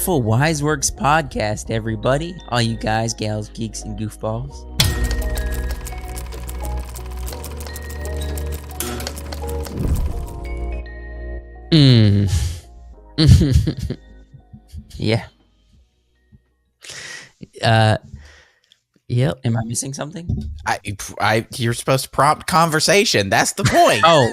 Full Wiseworks podcast, everybody. All you guys, gals, geeks, and goofballs. Yeah. Yep. Am I missing something? You're supposed to prompt conversation. That's the point. Oh,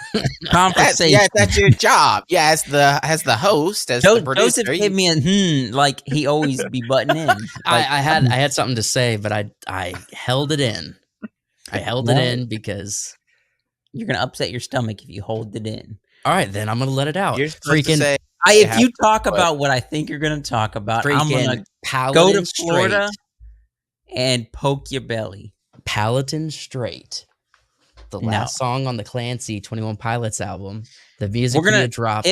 conversation. That's your job. Yeah, as the host, as the producer. Joseph gave me a like he always be butting in. Like, I had something to say, but I held it in. I held it in because you're gonna upset your stomach if you hold it in. All right, then I'm gonna let it out. You're supposed to say, if you talk about what I think you're gonna talk about, I'm gonna go to Florida and poke your belly. Paladin Straight, the last song on the Clancy 21 Pilots album. The music video dropped.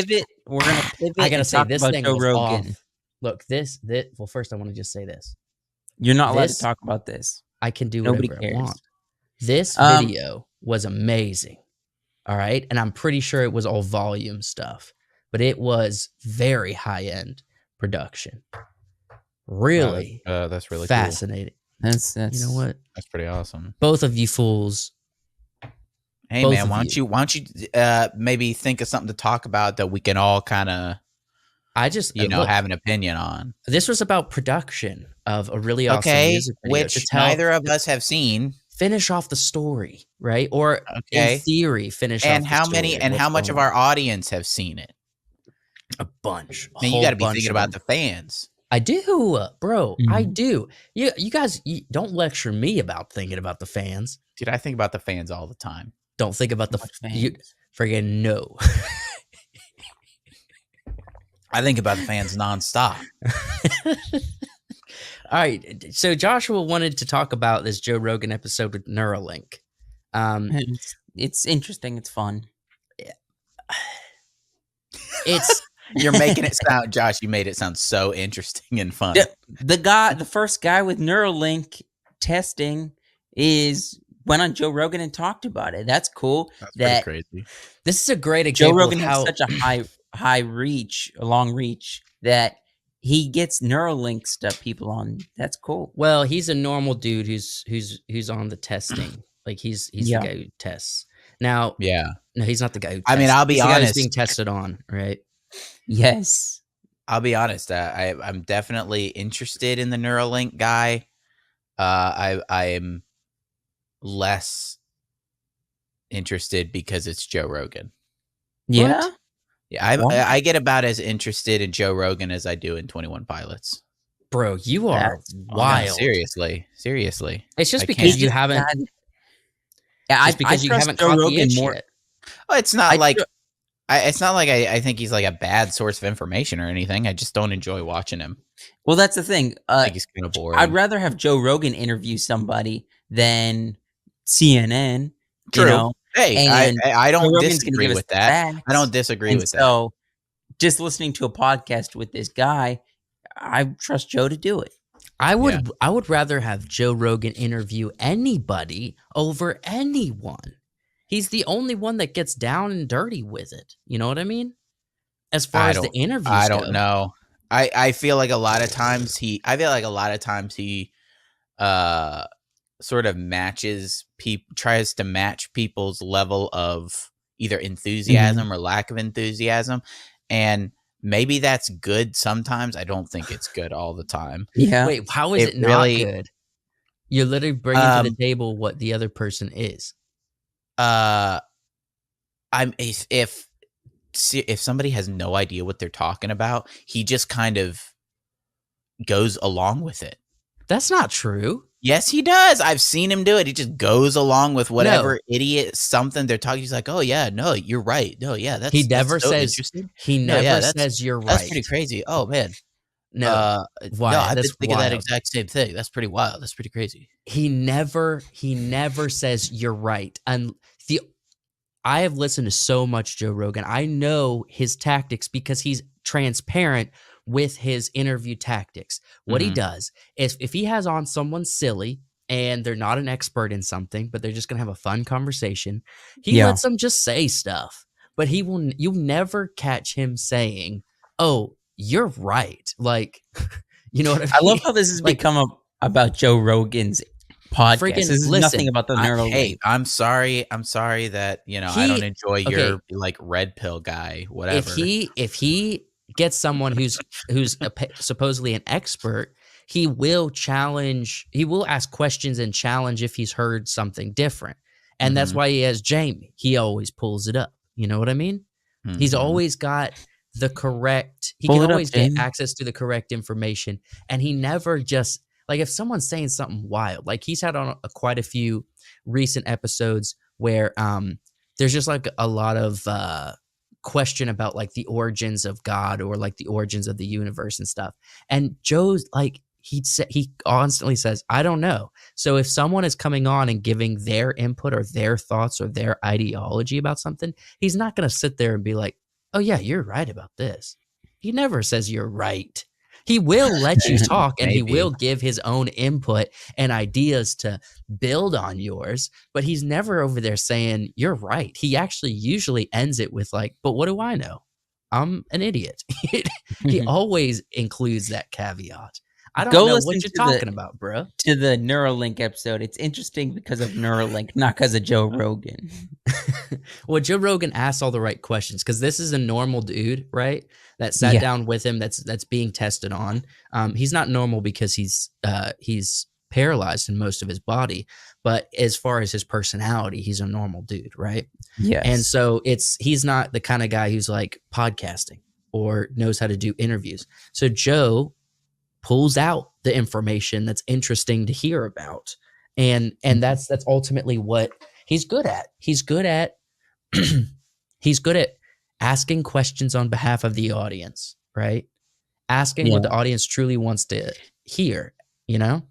We're gonna pivot. I gotta say this thing Joe was Rogan. off. Look, this. Well, first I want to just say this. You're not allowed to talk about this. I can do Nobody whatever cares. I want. This video was amazing. All right, and I'm pretty sure it was all volume stuff, but it was very high end production. Really, that's really fascinating. Cool. That's you know what? That's pretty awesome. Both of you fools. Hey man, why don't you maybe think of something to talk about that we can all kind of have an opinion on. This was about production of a really awesome music video, which neither of us have seen. Finish off the story, right? Or in theory, finish off the story. And how much of our audience have seen it? A bunch. Man, you got to be thinking about the fans. I do, bro. Mm-hmm. I do. You guys don't lecture me about thinking about the fans. Dude, I think about the fans all the time. Don't think about the fans. Friggin' no. I think about the fans nonstop. All right. So Joshua wanted to talk about this Joe Rogan episode with Neuralink. It's interesting. It's fun. You're making it sound, Josh. You made it sound so interesting and fun. The first guy with Neuralink testing went on Joe Rogan and talked about it. That's cool. That's pretty crazy. This is a great example. Joe Rogan has such a long reach that he gets Neuralink stuff people on. That's cool. Well, he's a normal dude who's on the testing. Like he's the guy who tests. Now, no, he's not the guy who tests. I mean, I'll be honest. The guy who's being tested on, right? Yes. I'll be honest. I'm definitely interested in the Neuralink guy. I am less interested because it's Joe Rogan. Yeah. What? Yeah, I get about as interested in Joe Rogan as I do in 21 Pilots. Bro, you are wild. No, seriously. It's just because you haven't. Yeah, because you haven't caught the itch yet. Oh, it's not like I think he's like a bad source of information or anything. I just don't enjoy watching him. Well, that's the thing. I think he's kind of boring. I'd rather have Joe Rogan interview somebody than CNN. True. You know? Hey, I don't disagree with that. I don't disagree with that. So, just listening to a podcast with this guy, I trust Joe to do it. I would rather have Joe Rogan interview anybody over anyone. He's the only one that gets down and dirty with it. You know what I mean? As far as the interviews I don't know. I feel like a lot of times he sort of tries to match people's level of either enthusiasm or lack of enthusiasm. And maybe that's good sometimes. I don't think it's good all the time. Yeah. Wait, how is it not good? You're literally bringing to the table what the other person is. If somebody has no idea what they're talking about, he just kind of goes along with it. That's not true. Yes, he does. I've seen him do it. He just goes along with whatever idiot something they're talking. He's like, "Oh yeah, no, you're right. No, yeah, that's." He never so says. He never says you're right. That's pretty crazy. Oh man, no, why? No, I've been thinking that exact same thing. That's pretty wild. That's pretty crazy. He never says you're right. And I have listened to so much Joe Rogan. I know his tactics because he's transparent with his interview tactics. What he does is if he has on someone silly and they're not an expert in something, but they're just going to have a fun conversation, he lets them just say stuff. But you'll never catch him saying, oh, you're right. Like, you know what I mean? I love how this has Like, become about Joe Rogan's podcast. Freaking This is listen, nothing about the Neuralink. Hey, I'm sorry that I don't enjoy your like red pill guy. Whatever. If he gets someone who's supposedly an expert, he will challenge. He will ask questions and challenge if he's heard something different, and that's why he has Jamie. He always pulls it up. You know what I mean? He's always got the correct. He can always get access to the correct information, and he never just. Like if someone's saying something wild, like he's had on quite a few recent episodes where there's just like a lot of question about like the origins of God or like the origins of the universe and stuff. And Joe's like he constantly says, "I don't know." So if someone is coming on and giving their input or their thoughts or their ideology about something, he's not going to sit there and be like, "Oh yeah, you're right about this." He never says you're right. He will let you talk and he will give his own input and ideas to build on yours, but he's never over there saying, you're right. He actually usually ends it with like, but what do I know? I'm an idiot. He always includes that caveat. I don't know what you're talking about, bro. To the Neuralink episode. It's interesting because of Neuralink, not because of Joe Rogan. Well, Joe Rogan asks all the right questions because this is a normal dude, right? That sat down with him. That's being tested on. He's not normal because he's paralyzed in most of his body, but as far as his personality, he's a normal dude, right? Yes. And so he's not the kind of guy who's like podcasting or knows how to do interviews. So Joe pulls out the information that's interesting to hear about. And that's ultimately what he's good at. He's good at asking questions on behalf of the audience, right? Asking what the audience truly wants to hear, you know?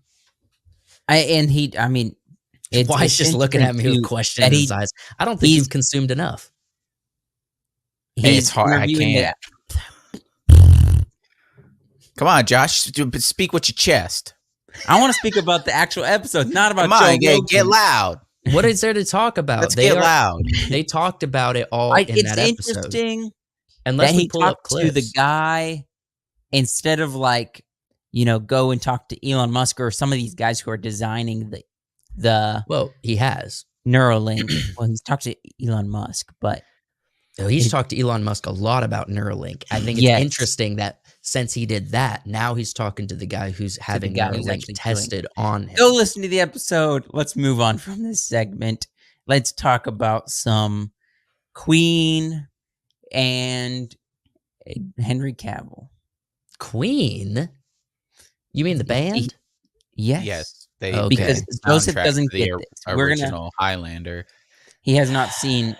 Why he's just looking at me with questions in his eyes. I don't think you've consumed enough. It's hard. I can't. Come on, Josh. Speak with your chest. I want to speak about the actual episode, not about Come on, Joe Rogan. get loud. What is there to talk about? Let's get loud. They talked about it all in that episode. It's interesting Unless that we he pull up talked clips. to the guy instead of like, go and talk to Elon Musk or some of these guys who are designing the Well, he has. Neuralink. Well, he's talked to Elon Musk, but He's talked to Elon Musk a lot about Neuralink. I think it's interesting that since he did that, now he's talking to the guy who's having Neuralink tested on him. Go listen to the episode. Let's move on from this segment. Let's talk about some Queen and Henry Cavill. Queen? You mean the band? Yes. Yes. Because Joseph doesn't get this. Original Highlander. He has not seen...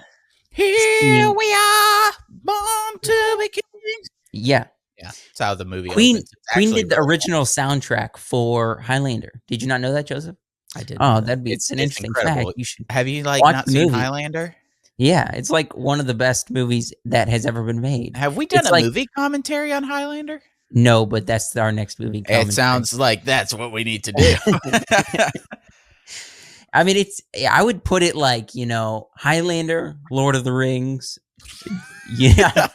Here we are, born to be kings. Yeah. That's how the movie Queen opens. did the original soundtrack for Highlander. Did you not know that, Joseph? I did. Oh, that'd be an interesting incredible. fact. You should Have you watch not the seen movie. Highlander? Yeah, it's like one of the best movies that has ever been made. Have we done movie commentary on Highlander? No, but that's our next movie commentary. It sounds like that's what we need to do. I mean, I would put it like, Highlander, Lord of the Rings. Yeah.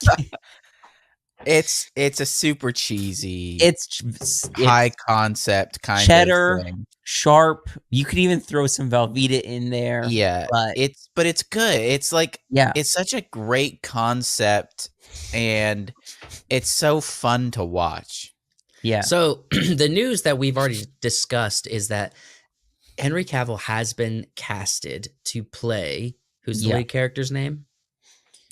It's a super cheesy, it's high concept kind cheddar, of thing. Sharp. You could even throw some Velveeta in there. Yeah, but it's good. It's like, it's such a great concept and it's so fun to watch. Yeah. So the news that we've already discussed is that Henry Cavill has been casted to play, who's the lead character's name?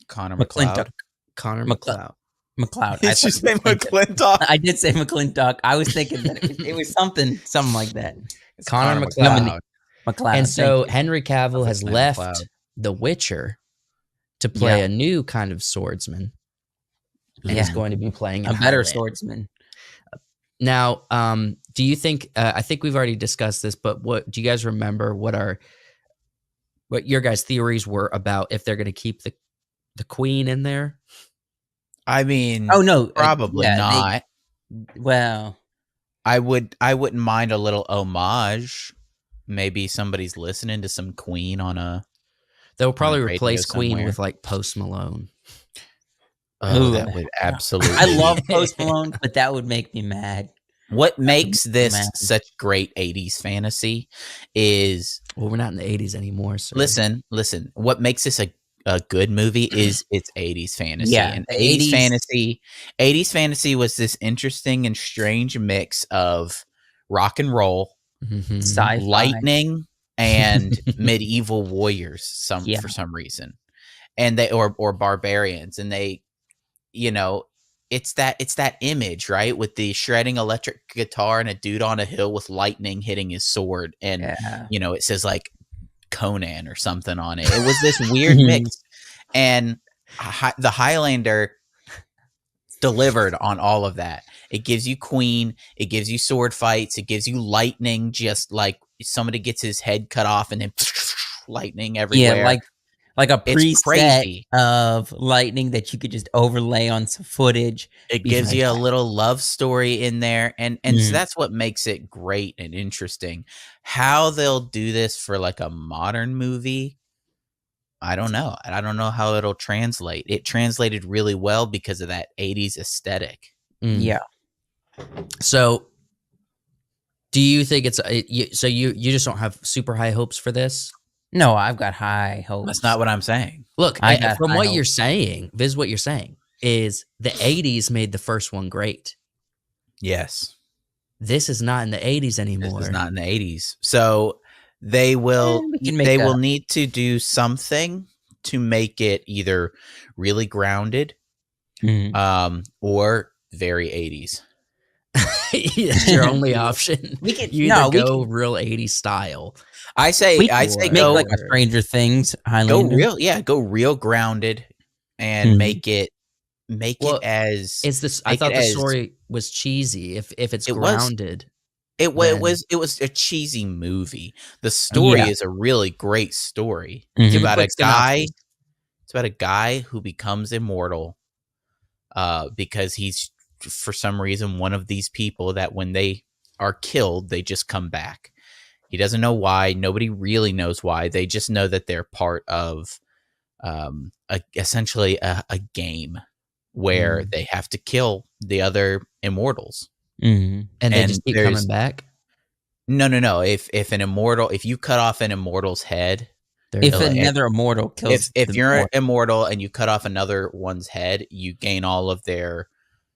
Connor McClintock. Connor McLeod. McLeod. Did you say McClintock? I did say McClintock. I was thinking that it was something like that. It's Connor McLeod. McLeod. And so Henry Cavill has left The Witcher to play a new kind of swordsman. He's going to be playing a better swordsman. Now, do you think? I think we've already discussed this, but what do you guys remember? What your guys' theories were about if they're going to keep the Queen in there? I mean, oh no, probably not. I wouldn't mind a little homage. Maybe somebody's listening to some Queen on a. They'll probably replace Queen with like Post Malone. Oh, Ooh, that would I absolutely love be. Post Malone, but that would make me mad. What That would makes make me this mad. such great 80s fantasy is Well, we're not in the 80s anymore, sir. listen. What makes this a good movie is its 80s fantasy. Yeah, And the 80s. 80s fantasy was this interesting and strange mix of rock and roll, Mhm. Sci-fi. lightning, and medieval warriors Yeah. for some reason. And they or barbarians, and they, you know, it's that image, right, with the shredding electric guitar and a dude on a hill with lightning hitting his sword, and Yeah. it says like Conan or something on it. It was this weird mix, and the Highlander delivered on all of that. It gives you Queen, it gives you sword fights, it gives you lightning, just like somebody gets his head cut off and then lightning everywhere. Yeah, like a It's preset crazy. of lightning that you could just overlay on some footage. It Be gives you a fantastic. little love story in there, and so Mm. that's what makes it great and interesting. How they'll do this for like a modern movie, I don't know. I don't know how it'll translate. It translated really well because of that 80s aesthetic. Mm. Yeah. So, do you think it's so you just don't have super high hopes for this? No, I've got high hopes. That's not what I'm saying. Look, I got from high what hopes. you're saying, Viz, what you're saying is the 80s made the first one great. Yes. This is not in the 80s This anymore. is not in the 80s. So they will we can make they that will up. need to do something to make it either really grounded Mhm. Mm-hmm. or very 80s. That's your only option. We could- you no, either we go can- real 80s style. I say We could Or- make go like a Stranger Things Highlander. go real grounded and Mhm. make it Well, as It's this. I make thought it the as- story was cheesy. If it's It was. grounded, it then- was a cheesy movie. The story Yeah. is a really great story. Mhm. It's Give a about a quick guy. synopsis. It's about a guy who becomes immortal because he's, for some reason, one of these people that when they are killed, they just come back. He doesn't know why. Nobody really knows why. They just know that they're part of essentially a game where they have to kill the other immortals. Mhm. and they and just keep there's- coming back. No. If you cut off an immortal's head, They're If Like, another immortal kills, if the you're immortal- immortal and you cut off another one's head, you gain all of their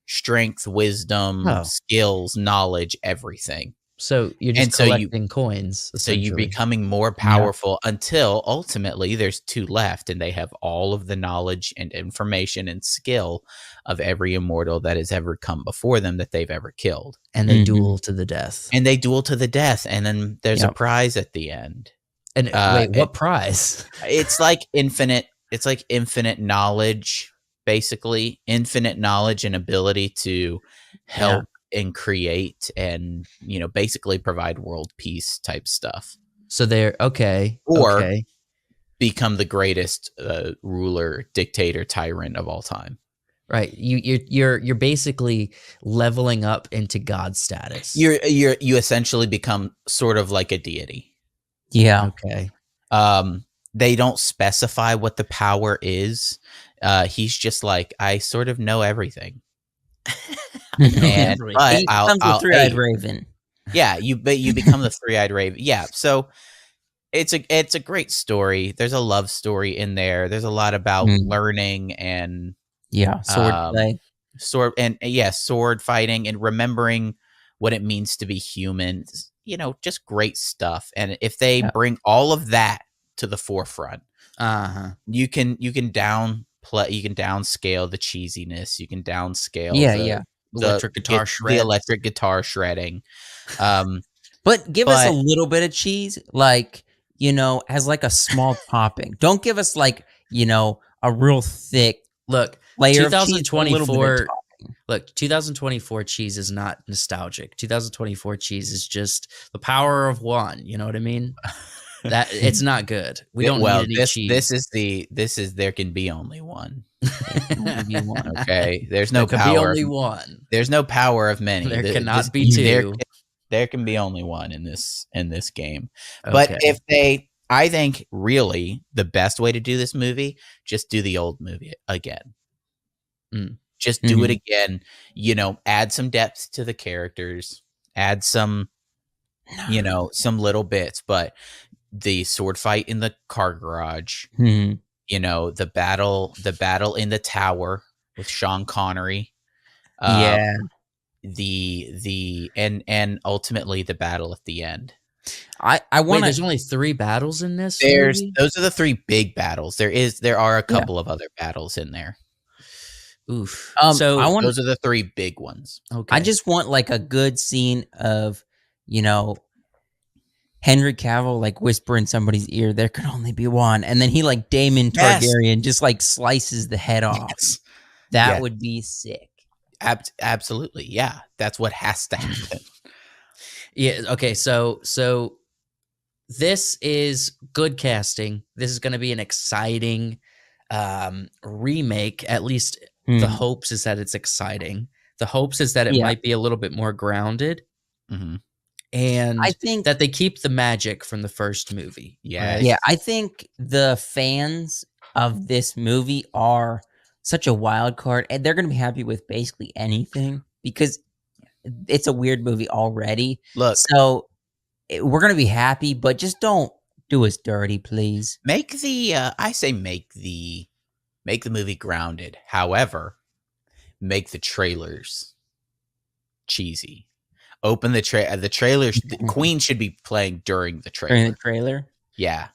strength, wisdom, Oh. skills, knowledge, everything. so you're just and so you- collecting coins. So you're essentially. becoming more powerful until ultimately there's two left, and they have all of the knowledge and information and skill of every immortal that has ever come before them that they've ever killed. and they Mhm. duel to the death. And they duel to the death, and then there's a Yep. prize at the end. And wait, what prize? It's like infinite knowledge, basically. Infinite knowledge and ability to help and create and, basically provide world peace type stuff. So they're okay. Or- okay. Become the greatest ruler, dictator, tyrant of all time. Right. You're basically leveling up into God status. You essentially become sort of like a deity. yeah. okay. They don't specify what the power is. He's just like, I sort of know everything. And but He becomes a three-eyed hey, raven. yeah, you become the three-eyed raven. Yeah, so it's a great story. There's a love story in there. There's a lot about learning and Yeah, sword play. sword fighting and remembering what it means to be human. Just great stuff. And if they bring all of that to the forefront, you can downscale the cheesiness. You can downscale the Electric guitar shred. the electric guitar shredding. But give us a little bit of cheese, like, as like a small topping. Don't give us like, a real thick Look, layer of cheese. A little bit of 2024. topping. Look, 2024 cheese is not nostalgic. 2024 cheese is just the power of one. You know what I mean? That it's not good. We don't need any cheese. This is there can be only one. Maybe one. Okay, there's no there power. can be only one. There's no power of many. There cannot be two. There can be only one in this game. But Okay. I think really the best way to do this movie, just do the old movie again. Just do it again. Add some depth to the characters. Add some, some little bits. But the sword fight in the car garage, the battle in the tower with Sean Connery, Yeah. and ultimately the battle at the end. I Wait, want there's only 3 battles in this movie? Those are the 3 big battles. There are a couple of other battles in there. Oof. So those are the 3 big ones. Okay. I just want like a good scene of, Henry Cavill like whispering somebody's ear, "There can only be one," and then he like Daemon Targaryen just like slices the head off. Yes. That would be sick. Absolutely, yeah. That's what has to happen. Yeah. Okay. So this is good casting. This is going to be an exciting remake. At least the hopes is that it's exciting. The hopes is that it might be a little bit more grounded. And I think that they keep the magic from the first movie. Yes. Right? Yeah, I think the fans of this movie are such a wild card, and they're going to be happy with basically anything because it's a weird movie already. Look, so we're going to be happy, but just don't do us dirty, please. Make the movie grounded. However, make the trailers cheesy. Open the trailers. The Queen should be playing during the trailer. During the trailer? Yeah.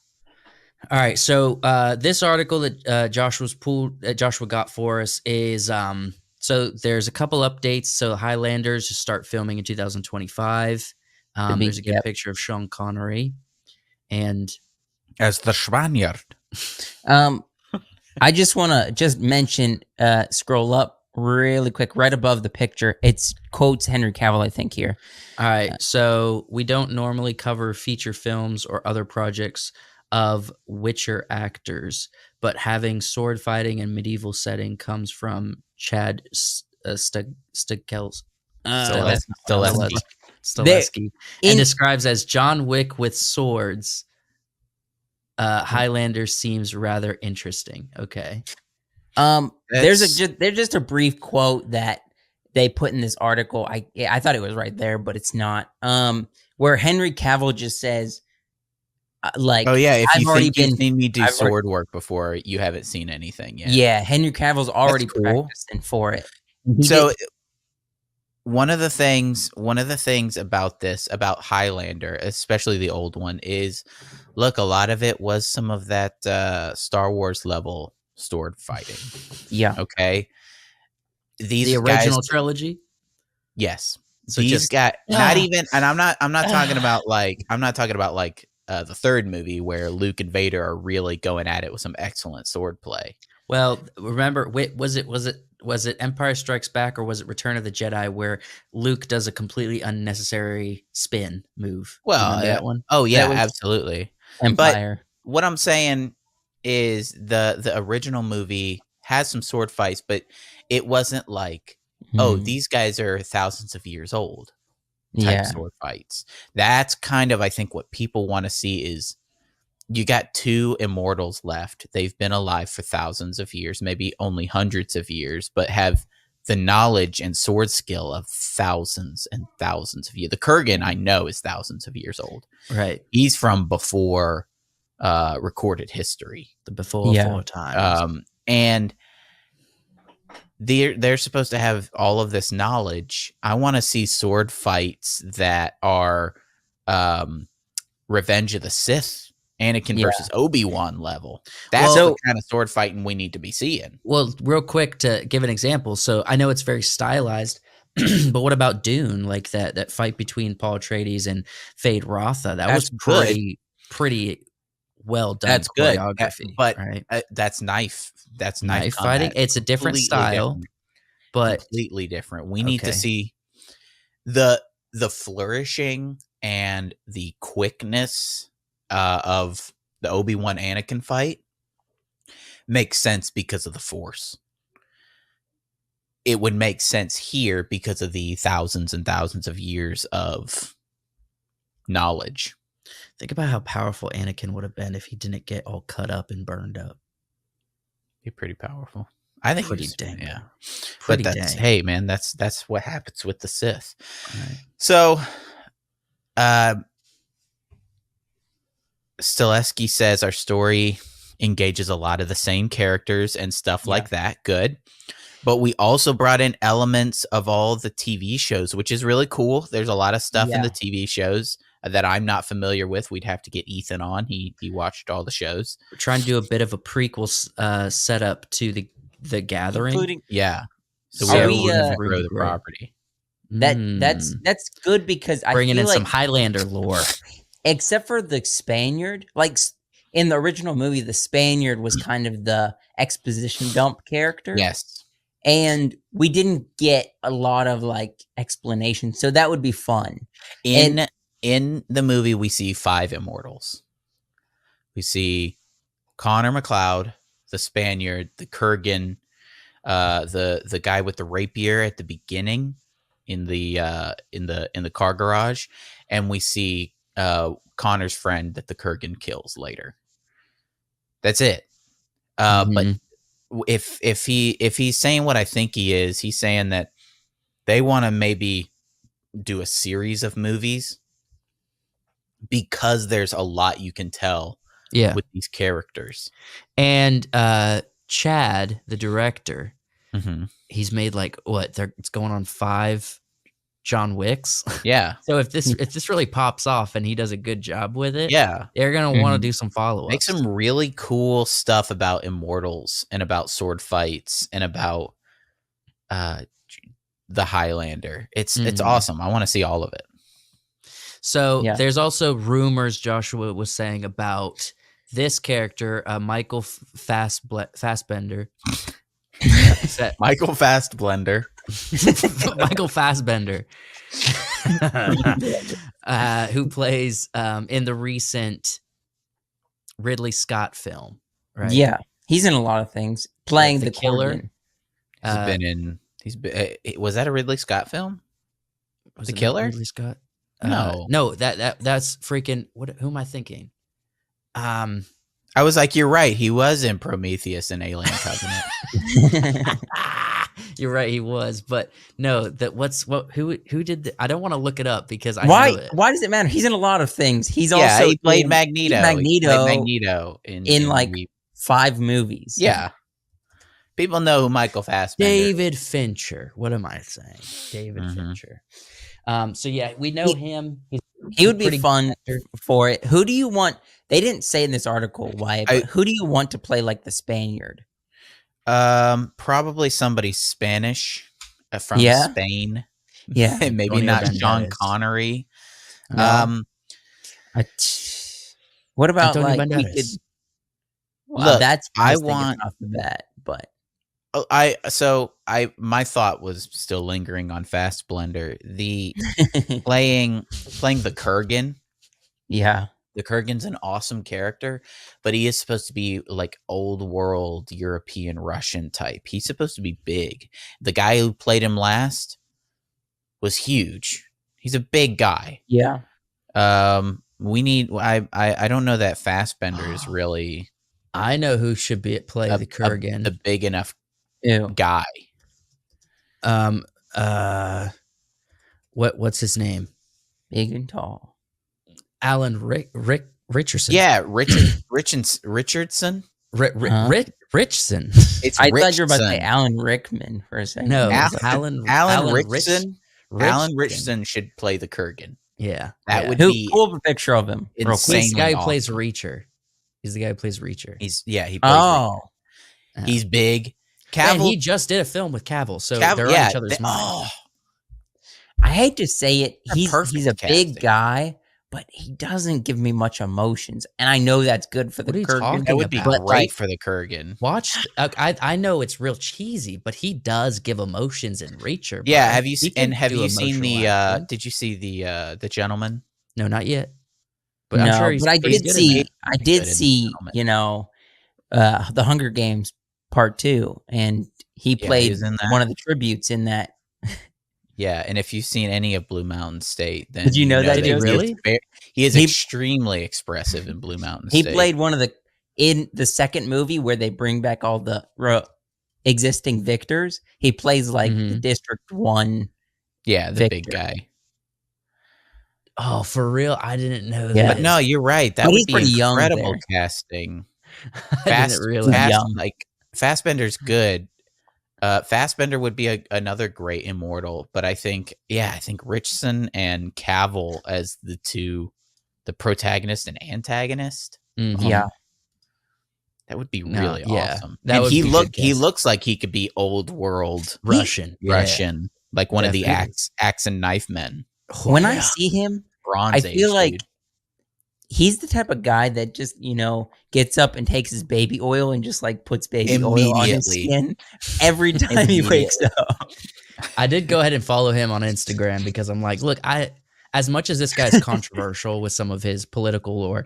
All right. So this article that Joshua got for us is so there's a couple updates. So Highlanders start filming in 2025. There's a good picture of Sean Connery, and as the Spaniard. I just want to mention. Scroll up really quick, right above the picture. It's quotes Henry Cavill, I think, here. All right. So we don't normally cover feature films or other projects of Witcher actors, but having sword fighting and medieval setting comes from Chad Stileski, and describes as John Wick with swords. Highlander seems rather interesting. Okay. There's just a brief quote that they put in this article. I thought it was right there, but it's not. Where Henry Cavill just says, like, oh yeah, if you've seen me do sword work before, you haven't seen anything yet. Yeah, Henry Cavill's already practicing for it. So one of the things about Highlander, especially the old one, is look, a lot of it was some of that Star Wars level sword fighting. Yeah. Okay. The original trilogy. Yes. So these guys, not even, and I'm not talking about like the third movie where Luke and Vader are really going at it with some excellent sword play. Well, remember, was it Empire Strikes Back or was it Return of the Jedi where Luke does a completely unnecessary spin move? Well, that one. Oh yeah, absolutely. Empire. But what I'm saying is the original movie has some sword fights, but it wasn't like, oh, these guys are thousands of years old type sword fights. That's kind of, I think, what people want to see is you got 2 immortals left. They've been alive for thousands of years, maybe only hundreds of years, but have the knowledge and sword skill of thousands and thousands of years. The Kurgan, I know, is thousands of years old. Right. He's from before recorded history. The before times. And they're supposed to have all of this knowledge. I want to see sword fights that are Revenge of the Sith, Anakin versus Obi-Wan level. That's the kind of sword fighting we need to be seeing. Well, real quick to give an example. So I know it's very stylized, but what about Dune? Like that fight between Paul Atreides and Fade Rotha. That's pretty well done. That's good. Choreography, but right? That's knife. That's knife fighting. It's a different style, but completely different. We need to see the flourishing and the quickness of the Obi-Wan Anakin fight makes sense because of the Force. It would make sense here because of the thousands and thousands of years of knowledge. Think about how powerful Anakin would have been if he didn't get all cut up and burned up. Be pretty powerful. I think Pretty he was, dang yeah. good. But Pretty that's dang. hey man, that's what happens with the Sith. Right. So, Stileski says our story engages a lot of the same characters and stuff like that. Good. But we also brought in elements of all the TV shows, which is really cool. There's a lot of stuff in the TV shows that I'm not familiar with. We'd have to get Ethan on. He watched all the shows. We're trying to do a bit of a prequel setup to the Gathering. Including, So Are we we, have grow the property. that's good because I bringing feel in like, some Highlander lore. except for the Spaniard, like in the original movie, the Spaniard was kind of the exposition dump character. Yes. And we didn't get a lot of like explanation, so that would be fun. In the movie, we see 5 immortals. We see Connor McLeod, the Spaniard, the Kurgan, the guy with the rapier at the beginning in the car garage, and we see Connor's friend that the Kurgan kills later. That's it. But if he's saying what I think he is, he's saying that they want to maybe do a series of movies because there's a lot you can tell with these characters. And Chad, the director, he's made like it's going on 5 John Wicks. Yeah. So if this really pops off and he does a good job with it, yeah, they're gonna want to do some follow-ups. Make some really cool stuff about immortals and about sword fights and about the Highlander. It's awesome. I want to see all of it. So there's also rumors Joshua was saying about this character, Michael Fassbender. Michael Fastblender. Michael Fassbender, who plays in the recent Ridley Scott film, right? Yeah, he's in a lot of things, playing the killer. Was that a Ridley Scott film? Was The it Killer? Ridley Scott? No, that's freaking. Who am I thinking? I was like, you're right. He was in Prometheus and Alien Covenant. You're right, he was, but no. Who did? I don't want to look it up because I know it. Why does it matter? He's in a lot of things. He's also he played Magneto. He played Magneto in like 5 movies. Yeah, people know who Michael Fassbender. David Fincher. What am I saying? David Fincher. So yeah, we know him. He would be fun for it. Who do you want? They didn't say in this article why, but who do you want to play like the Spaniard? Probably somebody Spanish from Spain. Yeah, maybe not Sean Connery. What about Antonio like we Banderas. could? Look, that's I want off the bat, but my thought was still lingering on Fastblender. The playing the Kurgan. Yeah. The Kurgan's an awesome character, but he is supposed to be like old world European Russian type. He's supposed to be big. The guy who played him last was huge. He's a big guy. Yeah. We need. I don't know that Fassbender is really. I know who should play the Kurgan. A big enough guy. What's his name? Big and tall. Alan Richardson. Yeah, Richardson. Richardson. I thought you were about to say Alan Rickman for a second. No, Alan Richardson. Alan Richardson should play the Kurgan. Yeah, that would be. Pull up a picture of him. He's the guy who plays Reacher. He plays Reacher. He plays. Reacher. He's big. Cavill. And he just did a film with Cavill, so they're on each other's minds. I hate to say it. He's a big guy, but he doesn't give me much emotions, and I know that's good for the Kurgan. That would be great for the Kurgan. I know it's real cheesy, but he does give emotions in Reacher. Yeah, have you seen the? Did you see the Gentleman? No, not yet. But I'm sure but I did see. The Hunger Games Part 2, and he played one of the tributes in that. Yeah, and if you've seen any of Blue Mountain State, then did you know that really? He is extremely expressive in Blue Mountain State. He played one of in the second movie where they bring back all the existing victors. He plays like the District 1. Yeah, the Victor. big guy. Oh, for real? I didn't know Yeah. that. But no, you're right. That But would he's be pretty young incredible there. casting. I didn't realize. young. Like Fassbender's good. Fassbender would be another great immortal, but I think Richardson and Cavill as the protagonist and antagonist. Yeah. That would be really awesome. That and would he be look good he casting. looks like he could be old world Russian, like one of the Definitely. axe and knife men. When I see him, Bronze I feel Age, like dude. he's the type of guy that just, gets up and takes his baby oil and just like puts baby oil on his Immediately. skin every time he wakes up. I did go ahead and follow him on Instagram because I'm like, look, as much as this guy's controversial with some of his political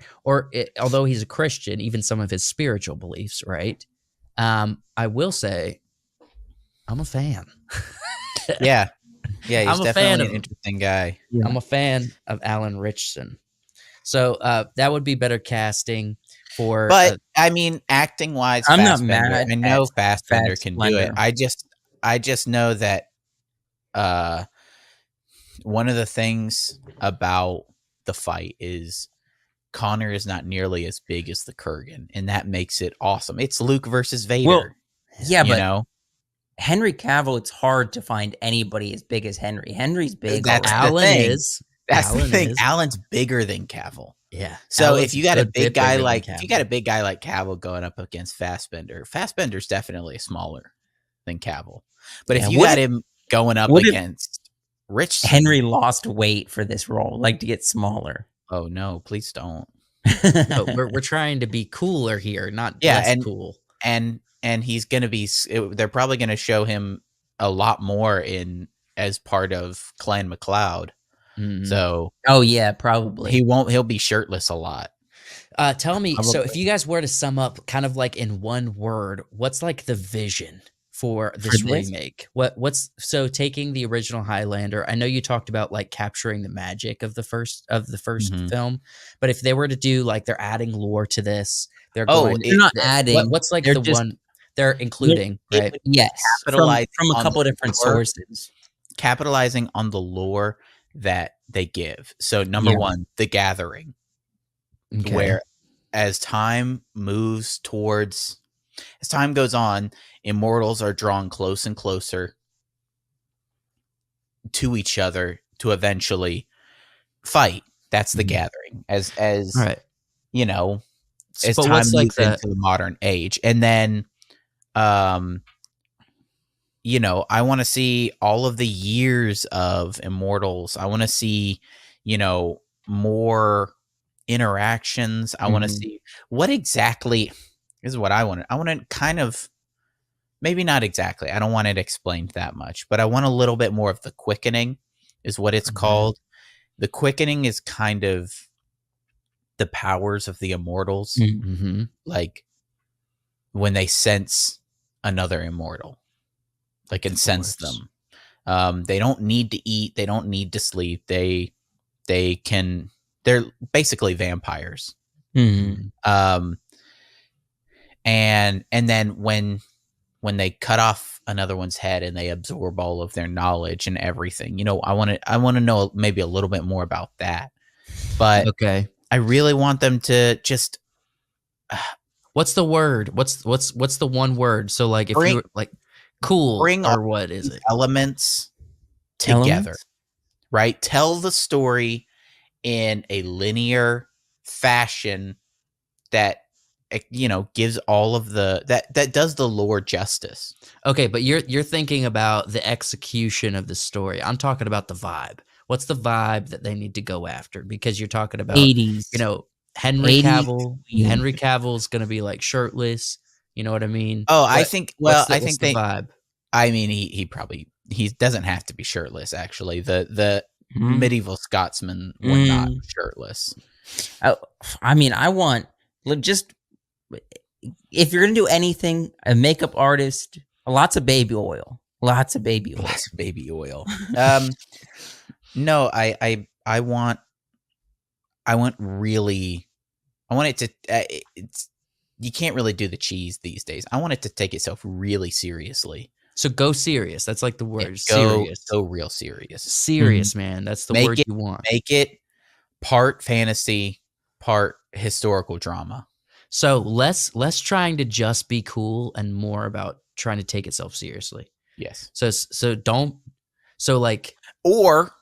although he's a Christian, even some of his spiritual beliefs, right? I will say, I'm a fan. Yeah, he's I'm a fan definitely of an interesting guy. Yeah. I'm a fan of Alan Richardson. So that would be better casting for. But I mean, acting wise, I'm not mad I know at Fassbender can do it. I just know that one of the things about the fight is Connor is not nearly as big as the Kurgan, and that makes it awesome. It's Luke versus Vader. Well, yeah, you but know? Henry Cavill, it's hard to find anybody as big as Henry. Henry's big. That's already. the thing. That's Alan the thing. is. Alan's bigger than Cavill. Yeah. So Alan's if you got a good big bit guy bigger than like Cavill. Cavill going up against Fassbender's definitely smaller than Cavill. But Yeah, if you got him going up against Rich, Henry lost weight for this role, like to get smaller. Oh no, please don't. No, we're trying to be cooler here, not less cool. And he's gonna be. They're probably gonna show him a lot more as part of Clan MacLeod. So, oh yeah, probably he'll be shirtless a lot. Tell me, Probably. so if you guys were to sum up, kind of like in one word, what's like the vision for this remake? What's so taking the original Highlander? I know you talked about like capturing the magic of the first film, but if they were to do like they're adding lore to this, they're not adding. What's like the one they're including, right? Yes, from a couple of different sources, capitalizing on the lore that they give. So number one, the Gathering, where as time goes on, immortals are drawn close and closer to each other to eventually fight. That's the Gathering. As right. As time moves into the modern age. And then I want to see all of the years of immortals. I want to see, more interactions. I want to see what exactly is what I want. I want to kind of, maybe not exactly. I don't want it explained that much, but I want a little bit more of the quickening is what it's called. The quickening is kind of the powers of the immortals. Like when they sense another immortal. Like and sense them. They don't need to eat. They don't need to sleep. They're basically vampires. And then when they cut off another one's head and they absorb all of their knowledge and everything, I want to know maybe a little bit more about that. But I really want them to just. What's the word? What's the one word? So like if you like. Cool, or what is it? Elements together, right? Tell the story in a linear fashion that gives all of that does the lore justice. Okay, but you're thinking about the execution of the story. I'm talking about the vibe. What's the vibe that they need to go after? Because you're talking about 80s. Henry 80s. Cavill. Henry Cavill's going to be like shirtless. You know what I mean? Oh, I think. Well, I think the vibe. I mean, he doesn't have to be shirtless. Actually, the medieval Scotsmen were not shirtless. I mean, I want just if you're gonna do anything, a makeup artist, lots of baby oil. No, I want it to. you can't really do the cheese these days. I want it to take itself really seriously. So go serious. That's like the word. Go Serious. real serious. Serious, man. That's the word you want. Make it part fantasy, part historical drama. So less trying to just be cool and more about trying to take itself seriously. Yes. So like, or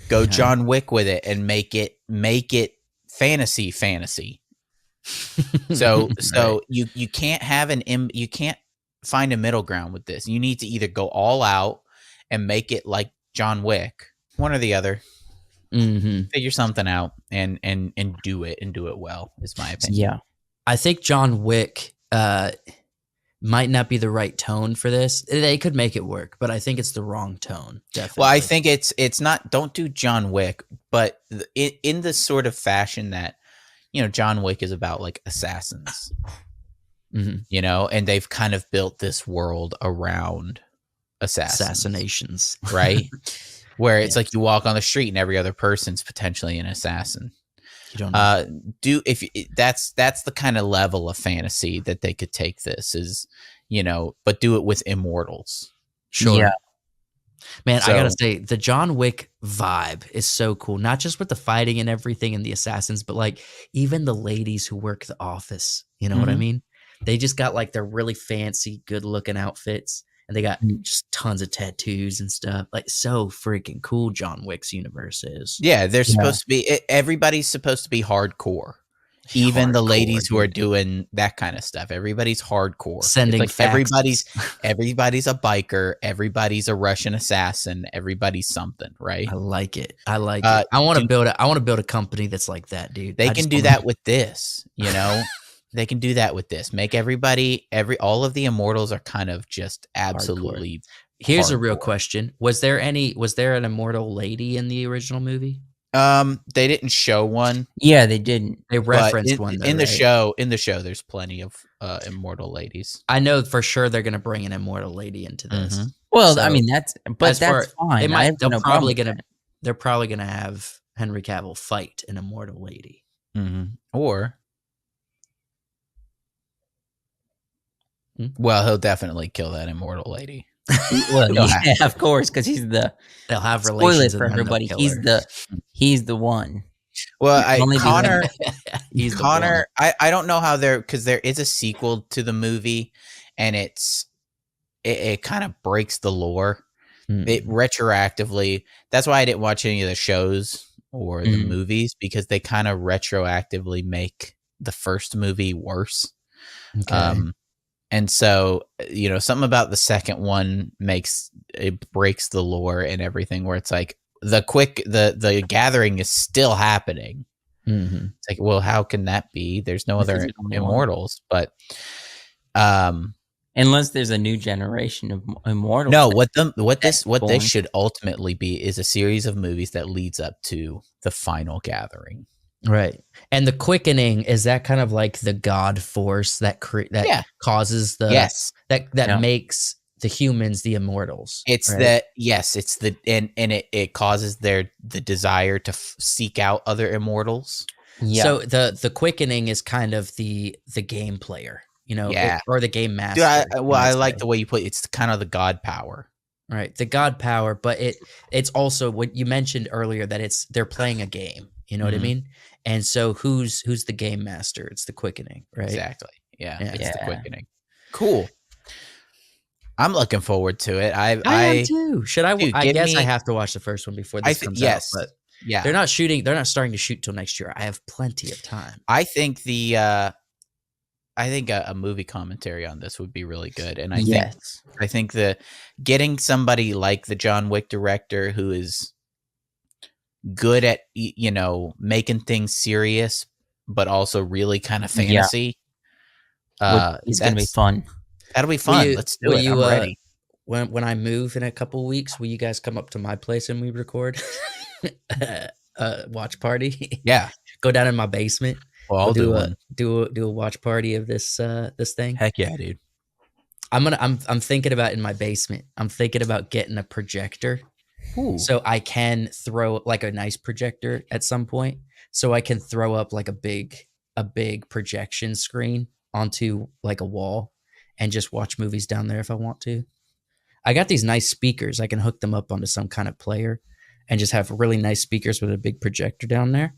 go John Wick with it and make it fantasy. So right. you can't have you can't find a middle ground with this. You need to either go all out and make it like John Wick, one or the other. Figure something out and do it well, is my opinion. Yeah. I think John Wick might not be the right tone for this. They could make it work, but I think it's the wrong tone. Definitely. Well, I think it's not. Don't do John Wick, but in the sort of fashion that, you know, John Wick is about like assassins, you know, and they've kind of built this world around assassinations, right? Where it's like you walk on the street and every other person's potentially an assassin. You don't know. That's the kind of level of fantasy that they could take this, is, you know, but do it with immortals. Sure. Yeah. Man, I gotta say, the John Wick vibe is so cool. Not just with the fighting and everything and the assassins, but like even the ladies who work the office. You know what I mean? They just got like their really fancy, good looking outfits. And they got just tons of tattoos and stuff. Like, so freaking cool John Wick's universe is. Yeah, they're supposed to be, everybody's supposed to be hardcore. Even the ladies who are doing that kind of stuff. Everybody's hardcore. Sending like everybody's a biker. Everybody's a Russian assassin. Everybody's something, right? I like it. I want to build a company that's like that, dude. They can do that with this, you know? They can do that with this. Make all of the immortals are kind of just absolutely. Here's a real question: Was there an immortal lady in the original movie? They didn't show one. Yeah, they didn't. They referenced one though, in the show. In the show, there's plenty of immortal ladies. I know for sure they're gonna bring an immortal lady into this. Well, so, I mean that's fine. They're probably gonna have Henry Cavill fight an immortal lady, or. Well, he'll definitely kill that immortal lady. Well, yeah, of course, because they'll have relations for everybody. He's the one. Well, Connor, I don't know how because there is a sequel to the movie, and it kind of breaks the lore. It retroactively. That's why I didn't watch any of the shows or the movies, because they kind of retroactively make the first movie worse. Okay. And so, you know, something about the second one breaks the lore and everything, where it's like the gathering is still happening. It's like, well, how can that be? There's no other immortals, but unless there's a new generation of immortals. No, what this should ultimately be is a series of movies that leads up to the final gathering. Right. And the quickening, is that kind of like the god force that causes that makes the humans the immortals? It's right? It causes the desire to seek out other immortals. Yeah. So the quickening is kind of the game player, you know, or the game master. I like the way you put it. It's kind of the god power. Right. The god power, but it's also what you mentioned earlier, that they're playing a game. You know what I mean? And so who's the game master? It's the quickening, right? Exactly. Yeah. It's the quickening. Cool. I'm looking forward to it. I am too. Should I? I guess I have to watch the first one before this comes out. But yeah, they're not starting to shoot till next year. I have plenty of time. I think a movie commentary on this would be really good, and I think getting somebody like the John Wick director, who is good at, you know, making things serious but also really kind of fantasy. It's gonna be fun. That'll be fun. Let's do it. I'm ready. When I move in a couple weeks, will you guys come up to my place and we record watch party? Yeah. Go down in my basement. Well, I'll do a watch party of this thing. Heck yeah, dude. I'm thinking about in my basement. I'm thinking about getting a projector. Ooh. So I can throw like a nice projector at some point. So I can throw up like a big projection screen onto like a wall and just watch movies down there if I want to. I got these nice speakers. I can hook them up onto some kind of player and just have really nice speakers with a big projector down there.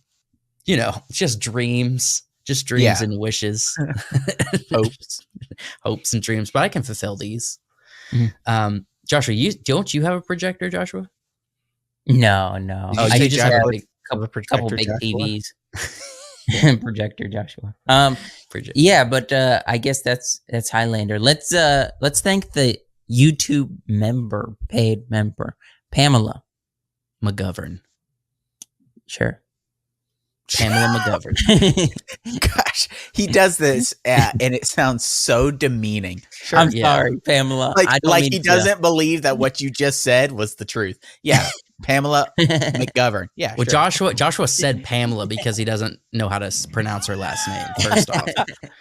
You know, just dreams and wishes, hopes and dreams. But I can fulfill these. Mm-hmm. Joshua, don't you have a projector, Joshua? No. I just have a couple big TVs. Projector, Joshua. Projector. Yeah, but I guess that's Highlander. Let's thank the YouTube paid member, Pamela McGovern. Sure. Pamela McGovern. Gosh, he does this and it sounds so demeaning. Sure, I'm sorry, Pamela. Like he doesn't believe that what you just said was the truth. Yeah, Pamela McGovern. Yeah. Well, sure. Joshua said Pamela because he doesn't know how to pronounce her last name. First off,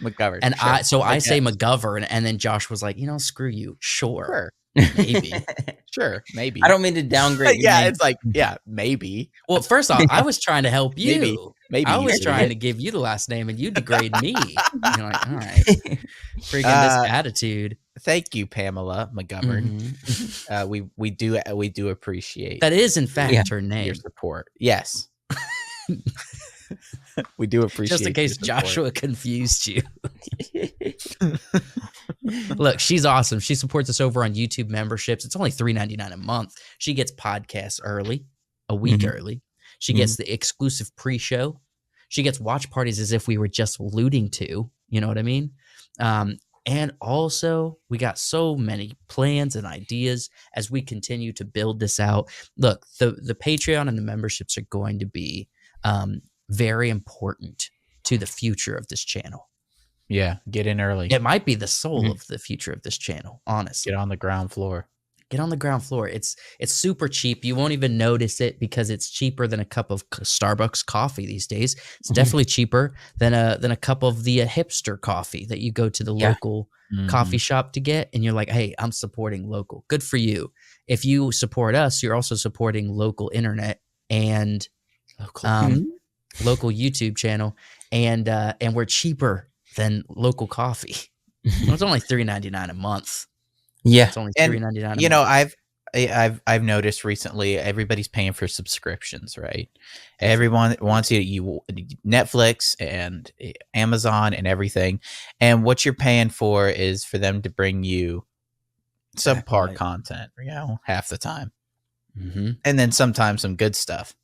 McGovern. And sure. I say McGovern, and then Josh was like, screw you. Sure. Maybe. Sure, maybe. I don't mean to downgrade. Yeah, it's like, maybe. Well, first off, I was trying to help you. Maybe I was trying to give you the last name, and you degrade me. You're like, all right, freaking this attitude. Thank you, Pamela McGovern. Mm-hmm. We do appreciate that. Is in fact her name. Your support. Yes. We do appreciate. Just in case Joshua confused you. Look, she's awesome. She supports us over on YouTube memberships. It's only $3.99 a month. She gets podcasts early, a week early. She gets the exclusive pre-show. She gets watch parties as if we were just alluding to. You know what I mean? And also, we got so many plans and ideas as we continue to build this out. Look, the Patreon and the memberships are going to be very important to the future of this channel. Yeah, get in early. It might be the soul of the future of this channel, honestly. Get on the ground floor. Get on the ground floor. It's super cheap. You won't even notice it because it's cheaper than a cup of Starbucks coffee these days. It's definitely cheaper than a cup of the hipster coffee that you go to the local coffee shop to get. And you're like, hey, I'm supporting local. Good for you. If you support us, you're also supporting local internet and local YouTube channel. And we're cheaper than local coffee. It's only $3.99 a month. Yeah, it's only $3.99. You know, I've noticed recently everybody's paying for subscriptions, right? Everyone wants you Netflix and Amazon and everything, and what you're paying for is for them to bring you subpar content, half the time, and then sometimes some good stuff.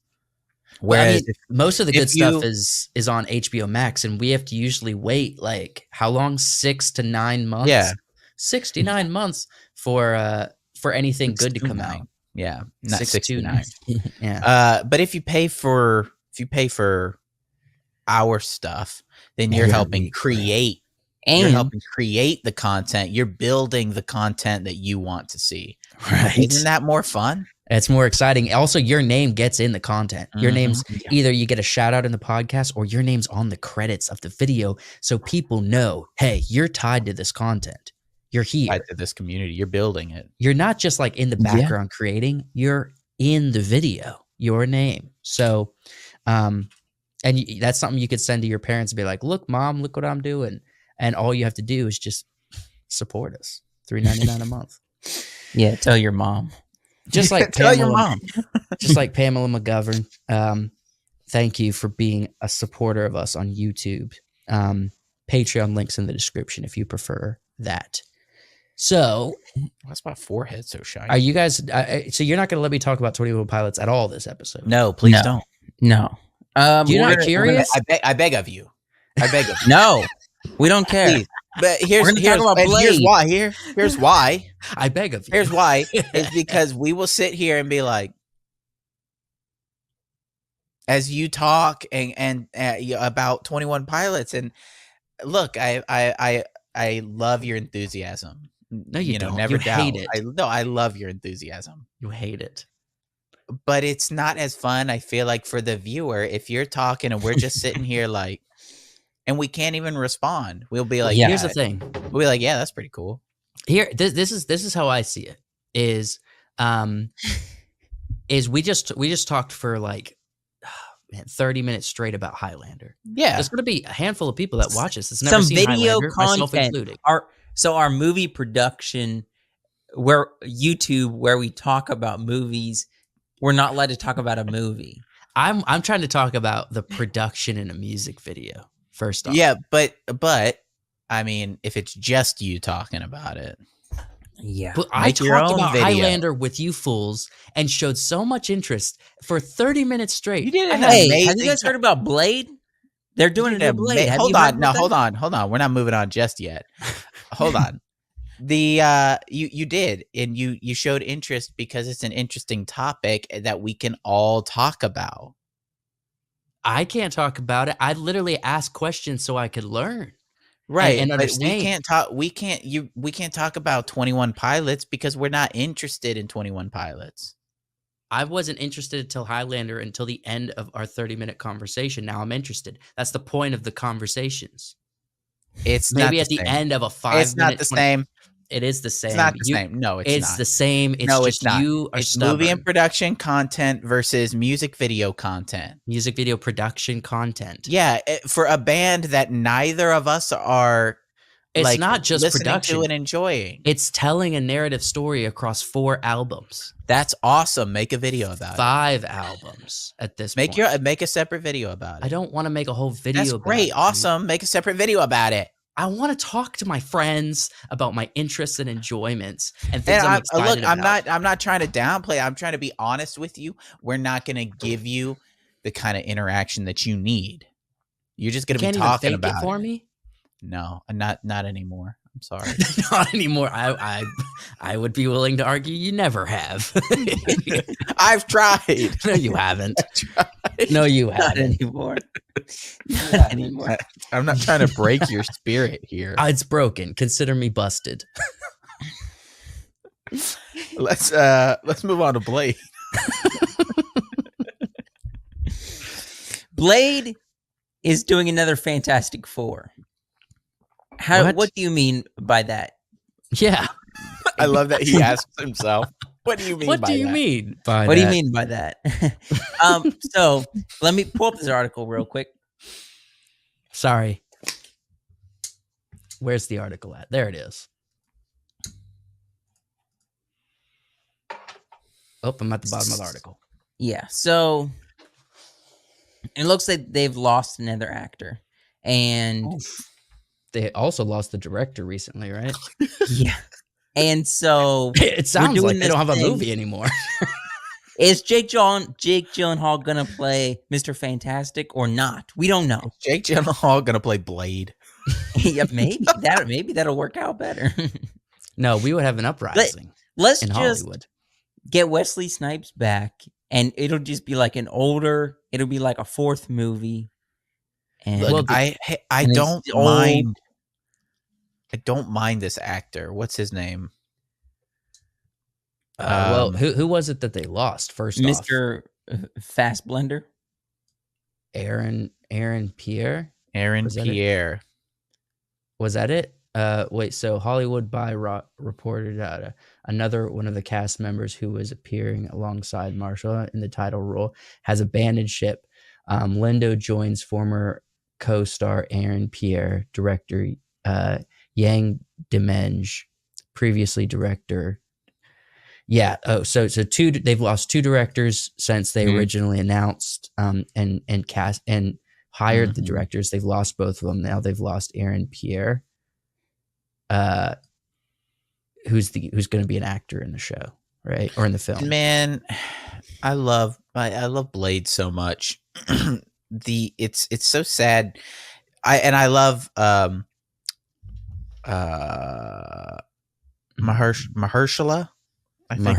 Whereas most of the good stuff is on HBO Max, and we have to usually wait like how long? 6 to 9 months. Yeah. 6 to 9 months for anything good to come out. Yeah, not 6 to 9. Yeah. But if you pay for our stuff, then you're helping create. And you're helping create the content. You're building the content that you want to see. Right? Isn't that more fun? It's more exciting. Also, your name gets in the content. Your name's either you get a shout out in the podcast or your name's on the credits of the video, so people know, hey, you're tied to this content. You're here. Tied to this community. You're building it. You're not just like in the background creating. You're in the video. Your name. So, and that's something you could send to your parents and be like, "Look, Mom, look what I'm doing." And all you have to do is just support us. $3.99 a month. Yeah, tell your mom. Just like tell your mom. Just like Pamela McGovern. Thank you for being a supporter of us on YouTube. Patreon links in the description if you prefer that. So, why's my forehead so shiny? Are you guys? So you're not going to let me talk about 21 Pilots at all this episode? No, please don't. No. You're not curious? I beg of you. I beg of you. No, we don't care. Please. But here's why. Here's why. I beg of you. Here's why. It's because we will sit here and be like, as you talk and about 21 Pilots, and look, I love your enthusiasm. No, you don't. Never doubt. Hate it. I love your enthusiasm. You hate it. But it's not as fun, I feel like, for the viewer if you're talking and we're just sitting here like, and we can't even respond. We'll be like, here's the thing. We'll be like, yeah, that's pretty cool. Here, this is how I see it. Is we just talked for like man, 30 minutes straight about Highlander. Yeah. There's going to be a handful of people that watch this. That's never Some seen video Highlander, myself content. included. Our movie production, where YouTube, where we talk about movies, we're not allowed to talk about a movie. I'm trying to talk about the production in a music video. First off, Yeah, but I mean, if it's just you talking about it, Yeah, but I Make your talked own about video. Highlander with you fools and showed so much interest for 30 minutes straight. you did an hey, amazing. have you guys heard about Blade? They're doing a new Blade. Have Hold you heard on, no, about that? hold on. We're not moving on just yet. Hold on. You did, and you showed interest because it's an interesting topic that we can all talk about. I can't talk about it. I literally asked questions so I could learn. Right, and but understand. we can't talk about 21 Pilots because we're not interested in 21 Pilots. I wasn't interested until Highlander until the end of our 30-minute conversation. Now I'm interested. That's the point of the conversations. It's Maybe not at the same. end of a 5 It's minute. not the same. It is the same. It's not the same. No, it's not. the same. It's No, just it's not. you are It's stubborn. movie and production content versus music video content. Music video production content. Yeah, for a band that neither of us are. It's like, not just listening production. to and enjoying. It's telling a narrative story across 4 albums, That's awesome. Make a video about 5 albums at this it. point. Make a separate video about it. I don't want to make a whole video. That's about great. it. Awesome. Make a separate video about it. I want to talk to my friends about my interests and enjoyments and things I'm excited about. I'm not trying to downplay. I'm trying to be honest with you. We're not going to give you the kind of interaction that you need. You're just going to be talking even fake about it for me. No, not anymore. I'm sorry. Not anymore. I would be willing to argue you never have. I've tried. No, you haven't. No, you Not haven't. anymore. Not anymore. I'm not trying to break your spirit here. It's broken. Consider me busted. Let's move on to Blade. Blade is doing another Fantastic Four. What do you mean by that? Yeah. I love that he asks himself, "What do you mean? What by do you that? mean by What that? do you mean by that? So let me pull up this article real quick. Sorry. Where's the article at? There it is. Oh, I'm at the bottom of the article. Yeah, so it looks like they've lost another actor. And They also lost the director recently, right? yeah. And so It sounds like doing they don't this have a thing. movie anymore. is Jake Gyllenhaal gonna play Mr. Fantastic or not? We don't know. Jake Gyllenhaal gonna play Blade. Yeah, maybe that'll work out better. No, we would have an uprising Let's in just Hollywood. get Wesley Snipes back, and it'll just be like it'll be like a 4th movie. And Look, I and it's don't old. mind. I don't mind this actor. What's his name? Well, who was it that they lost first off? Mr. Fast Blender. Aaron Pierre? Aaron Was that it? Pierre. Was that it? Wait, so Hollywood by reported out another one of the cast members who was appearing alongside Marshall in the title role has abandoned ship. Lindo joins former co-star Aaron Pierre, director Yang Demenge, previously director. Yeah. Oh, so they've lost 2 directors since they originally announced and cast and hired the directors. They've lost both of them. Now they've lost Aaron Pierre, who's going to be an actor in the show, right? Or in the film. Man, I love Blade so much. It's so sad. I love Mahershala. I think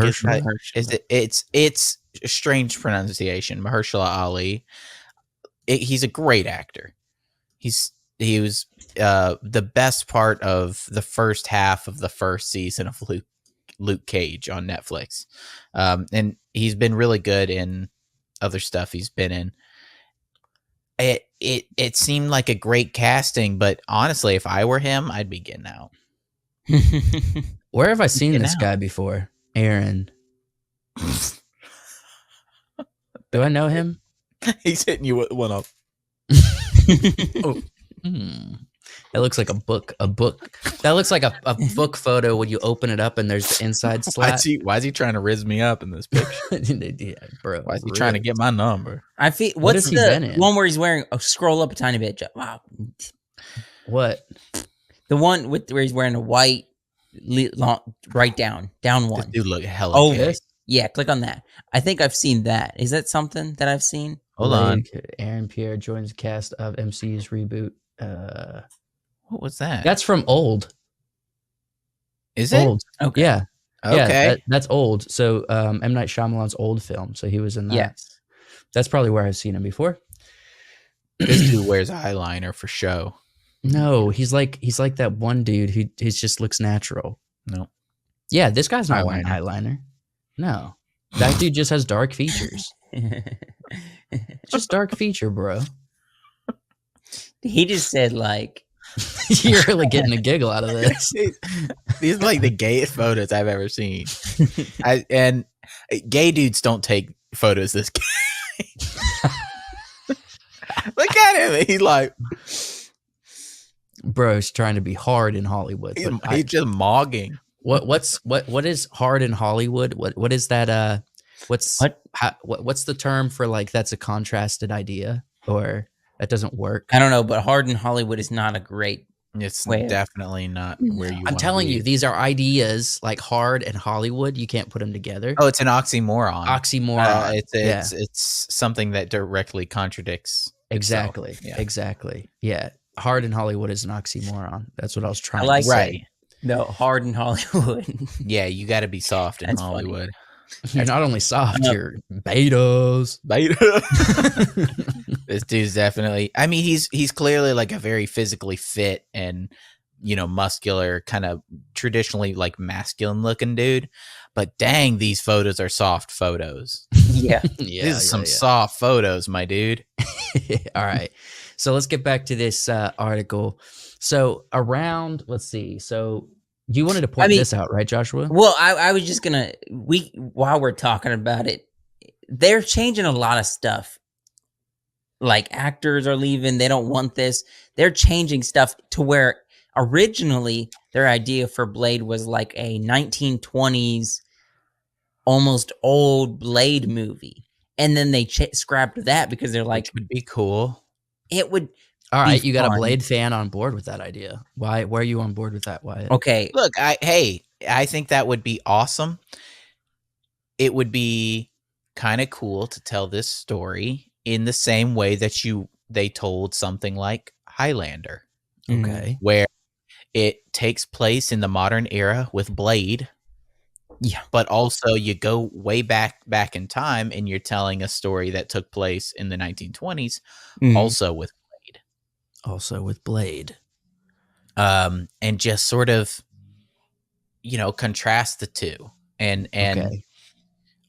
it's a strange pronunciation. Mahershala Ali. He's a great actor. He was the best part of the first half of the first season of Luke Cage on Netflix, and he's been really good in other stuff he's been in. It seemed like a great casting, but honestly, if I were him, I'd be getting out. Where have I seen this guy before? Aaron. Do I know him? He's hitting you with one up. Oh. It looks like a book. That looks like a book photo when you open it up and there's the inside slat. Why is he trying to rizz me up in this picture? Yeah, bro. Why is he trying to get my number? I feel. What What's has he been the in? one where he's wearing? Oh, scroll up a tiny bit. Wow. What? The one where he's wearing a white. Right down one. This dude look hella gay. This? Yeah, click on that. I think I've seen that. Is that something that I've seen? Hold on. Aaron Pierre joins cast of MC's reboot. What was that? That's from Old. Is it? Old. Okay. Yeah. Okay. Yeah, that's Old. So M. Night Shyamalan's old film. So he was in that. Yes. That's probably where I've seen him before. This dude wears eyeliner for show. No, he's like that one dude who just looks natural. No. Yeah, this guy's not wearing eyeliner. No. That dude just has dark features. Just dark feature, bro. He just said like You're really getting a giggle out of this. These are like the gayest photos I've ever seen. And gay dudes don't take photos this gay. Look at him. He's like, bro, he's trying to be hard in Hollywood. he's just mogging. What is hard in Hollywood? What is that? What's the term for like that's a contrasted idea or that doesn't work? I don't know, but hard in Hollywood is not a great. It's Wait. definitely not where you. I'm telling you, these are ideas like hard and Hollywood. You can't put them together. Oh, it's an oxymoron. Oxymoron. It's something that directly contradicts. Exactly. Itself. Yeah. Exactly. Yeah. Hard in Hollywood is an oxymoron. That's what I was trying I like to say. Right. No, hard in Hollywood. Yeah, you got to be soft in That's Hollywood. You're not only soft, you're betas. This dude's definitely. I mean, he's clearly like a very physically fit and muscular, kind of traditionally like masculine looking dude. But dang, these photos are soft photos. Yeah, These are some soft photos, my dude. All right. So let's get back to this article. So let's see. So you wanted to point this out, right, Joshua? Well, I was just gonna while we're talking about it, they're changing a lot of stuff. Like actors are leaving, they don't want this. They're changing stuff to where originally their idea for Blade was like a 1920s almost old Blade movie. And then they scrapped that because they're like, Which would be cool. It would. All right, you got fun. a Blade fan on board with that idea. Why are you on board with that, Wyatt? Okay. Look, I think that would be awesome. It would be kind of cool to tell this story in the same way that they told something like Highlander. Okay. Where it takes place in the modern era with Blade. Yeah. But also you go way back in time and you're telling a story that took place in the 1920s, also with Blade. And just sort of, contrast the two. And Okay.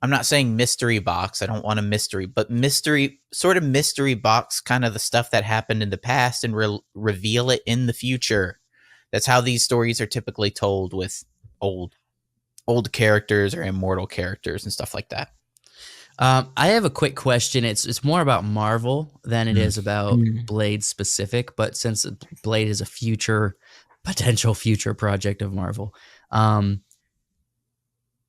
I'm not saying mystery box. I don't want a mystery, but mystery box kind of the stuff that happened in the past and reveal it in the future. That's how these stories are typically told with old characters or immortal characters and stuff like that. I have a quick question. It's more about Marvel than it is about Blade specific, but since Blade is a potential future project of Marvel,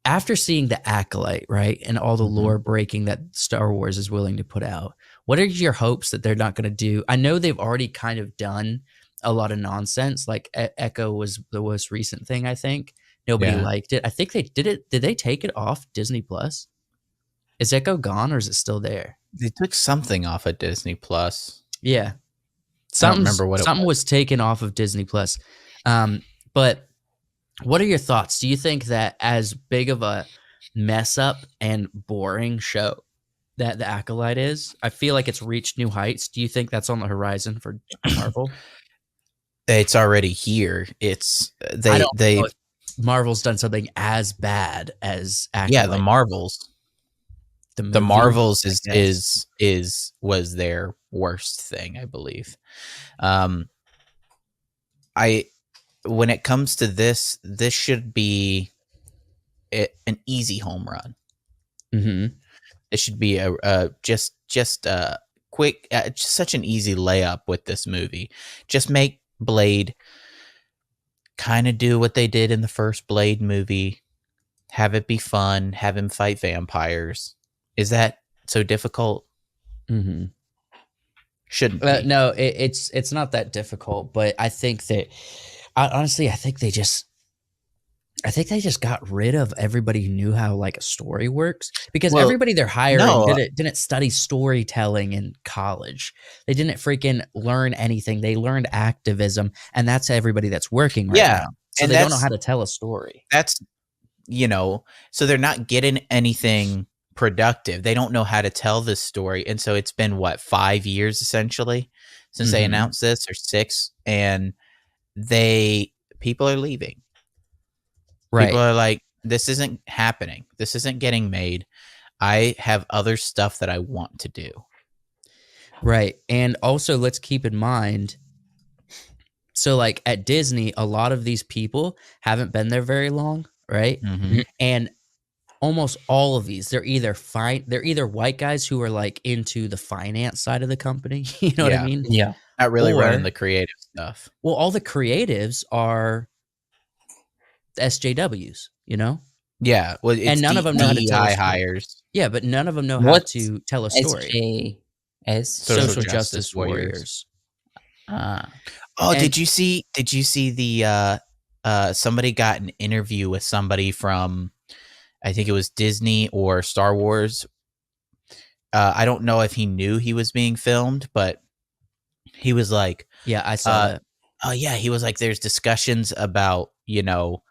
after seeing The Acolyte, right, and all the lore breaking that Star Wars is willing to put out, what are your hopes that they're not going to do? I know they've already kind of done a lot of nonsense. Like Echo was the most recent thing, I think. Nobody liked it. I think they did it. Did they take it off Disney Plus? Is Echo gone or is it still there? They took something off of Disney Plus. Yeah. I don't remember what something was taken off of Disney Plus. But what are your thoughts? Do you think that as big of a mess up and boring show that The Acolyte is, I feel like it's reached new heights. Do you think that's on the horizon for Marvel? It's already here. I don't know if Marvel's done something as bad as Acolyte. Yeah, the Marvels. The Marvels was their worst thing, I believe. When it comes to this should be an easy home run. Mm-hmm. It should be just just quick, just such an easy layup with this movie. Just make Blade kind of do what they did in the first Blade movie. Have it be fun. Have him fight vampires. Is that so difficult? Mm-hmm. Shouldn't be. No, it's not that difficult, but I think that honestly, I think they just got rid of everybody who knew how like a story works, because everybody they're hiring didn't study storytelling in college. They didn't freaking learn anything. They learned activism, and that's everybody that's working right now. So they don't know how to tell a story. That's, so they're not getting anything productive. They don't know how to tell this story. And so it's been 5 years essentially since they announced this, or 6, and people are leaving. Right. People are like, this isn't happening. This isn't getting made. I have other stuff that I want to do. Right. And also let's keep in mind, so like at Disney, a lot of these people haven't been there very long, right? Mm-hmm. And almost all of these, they're either white guys who are like into the finance side of the company. You know what I mean? Yeah. Not really running the creative stuff. Well, all the creatives are SJWs, Yeah. Well, it's and none of them know how to tell a story. hires. Yeah, but none of them know how to tell a story. Social Justice Warriors. Did you see the somebody got an interview with somebody from, I think it was Disney or Star Wars. I don't know if he knew he was being filmed, but he was like, yeah, I saw that. Oh yeah, he was like, there's discussions about, he said hiring,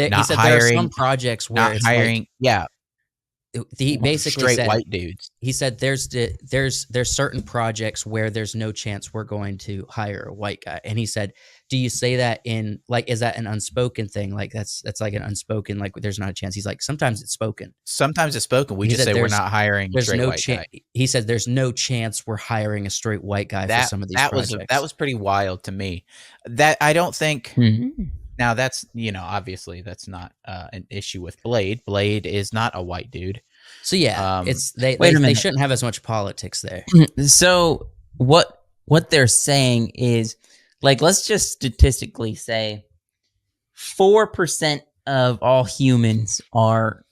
there are some projects where it's hiring. Yeah. He basically straight said, white dudes. He said there's certain projects where there's no chance we're going to hire a white guy. And he said, do you say that in like, is that an unspoken thing? Like that's like an unspoken, like there's not a chance. He's like, sometimes it's spoken. Sometimes it's spoken. We just say we're not hiring a straight white guy. He said there's no chance we're hiring a straight white guy for some of these projects. That was pretty wild to me. That I don't think. Mm-hmm. Now that's, obviously that's not an issue with Blade. Blade is not a white dude. So yeah, they shouldn't have as much politics there. So what they're saying is, like, let's just statistically say 4% of all humans are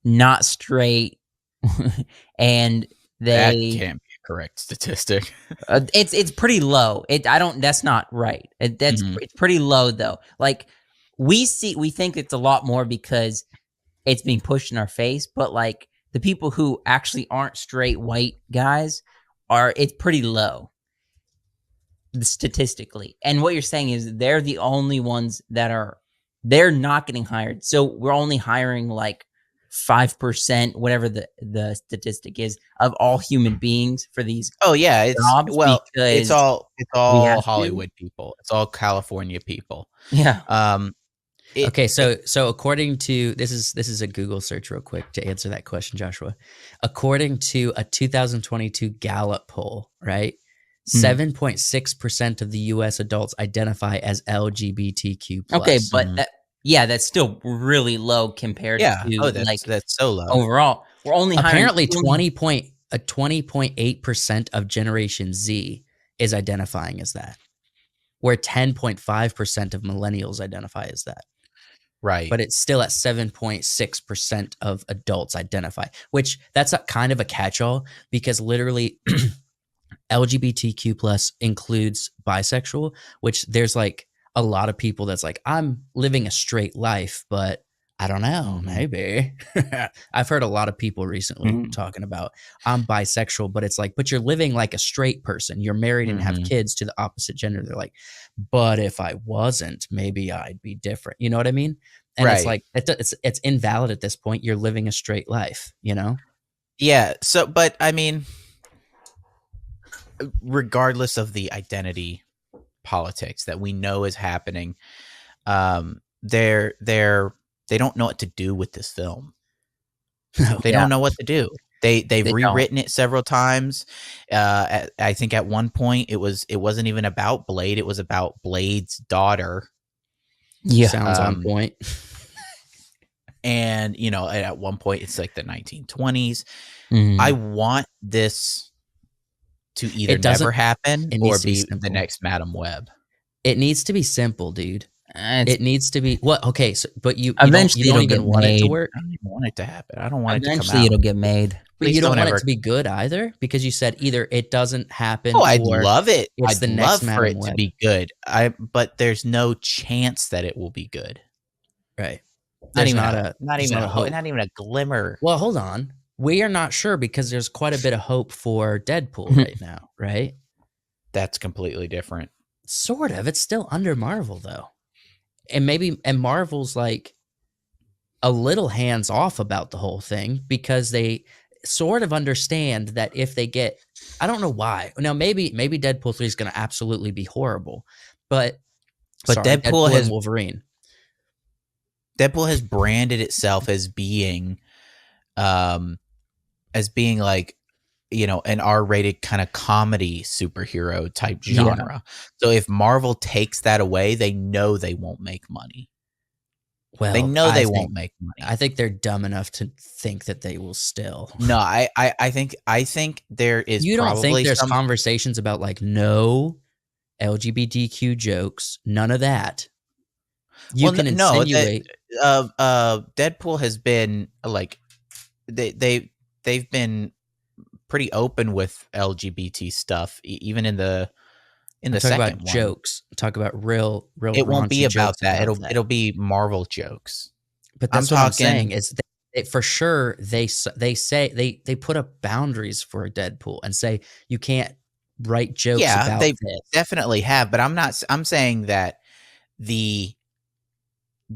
not straight, and that can't be a correct statistic. It's pretty low. That's not right. It's pretty low though. Like we think it's a lot more because it's being pushed in our face, but like the people who actually aren't straight white guys it's pretty low statistically. And what you're saying is they're the only ones they're not getting hired. So we're only hiring like 5%, whatever the statistic is, of all human beings for these. Oh yeah, it's all Hollywood to. people. It's all California people. Yeah. Okay, so according to this is a Google search real quick to answer that question, Joshua. According to a 2022 Gallup poll, right? 7.6% of the U.S. adults identify as LGBTQ+. Okay, but that's still really low compared to that's so low. Overall, we're only apparently 20.8% of Generation Z is identifying as that, where 10.5% of millennials identify as that. Right. But it's still at 7.6% of adults identify, which that's a kind of a catch-all, because literally LGBTQ plus includes bisexual, which there's like a lot of people that's like, I'm living a straight life, but I don't know, maybe. I've heard a lot of people recently talking about, I'm bisexual, but it's like, but you're living like a straight person. You're married and have kids to the opposite gender. They're like, but if I wasn't, maybe I'd be different. You know what I mean? And it's like, it's invalid at this point. You're living a straight life, Yeah. So, but I mean, regardless of the identity politics that we know is happening, they don't know what to do with this film. They don't know what to do. They've rewritten it several times. I think at one point it wasn't even about Blade. It was about Blade's daughter. Yeah, sounds on point. And at one point it's like the 1920s. I want this to either It doesn't- never happen it or needs to be be the simple. next Madam Web. It needs to be simple, dude. It's- It needs to be what? Okay, so but you Eventually don't it'll even get want it to made. work. I don't even want it to happen. I don't want it to Eventually come out. it'll get made. But Please you don't don't want ever- it to be good either, because you said either it doesn't happen. Oh, I'd or love it. it's I'd the next love for Madam it to Web. be good. But there's no chance that it will be good. Right. Not There's even not a, a not there's even not a a hope. not even a glimmer. Well, hold on. We are not sure because there's quite a bit of hope for Deadpool right now, right? That's completely different. Sort of. It's still under Marvel though. And Marvel's like a little hands off about the whole thing because they sort of understand that if they get, I don't know why. Now maybe Deadpool 3 is going to absolutely be horrible, but sorry, Deadpool has and Wolverine. Deadpool has branded itself as being like, you know, an R-rated kind of comedy superhero type genre. So if Marvel takes that away, they know they won't make money. Well, They know they won't make money. I think they're dumb enough to think that they will still. No, I think there is. You don't probably think there's some, conversations about like no LGBTQ jokes, none of that. You can insinuate. Deadpool has been like they've been pretty open with LGBT stuff, even in the talk second about one. jokes. Talk about real. It won't be raunchy about jokes that. about It'll be Marvel jokes. But that's what I'm saying is for sure they say they put up boundaries for Deadpool and say you can't write jokes. Yeah, about they this. definitely have. But I'm saying that the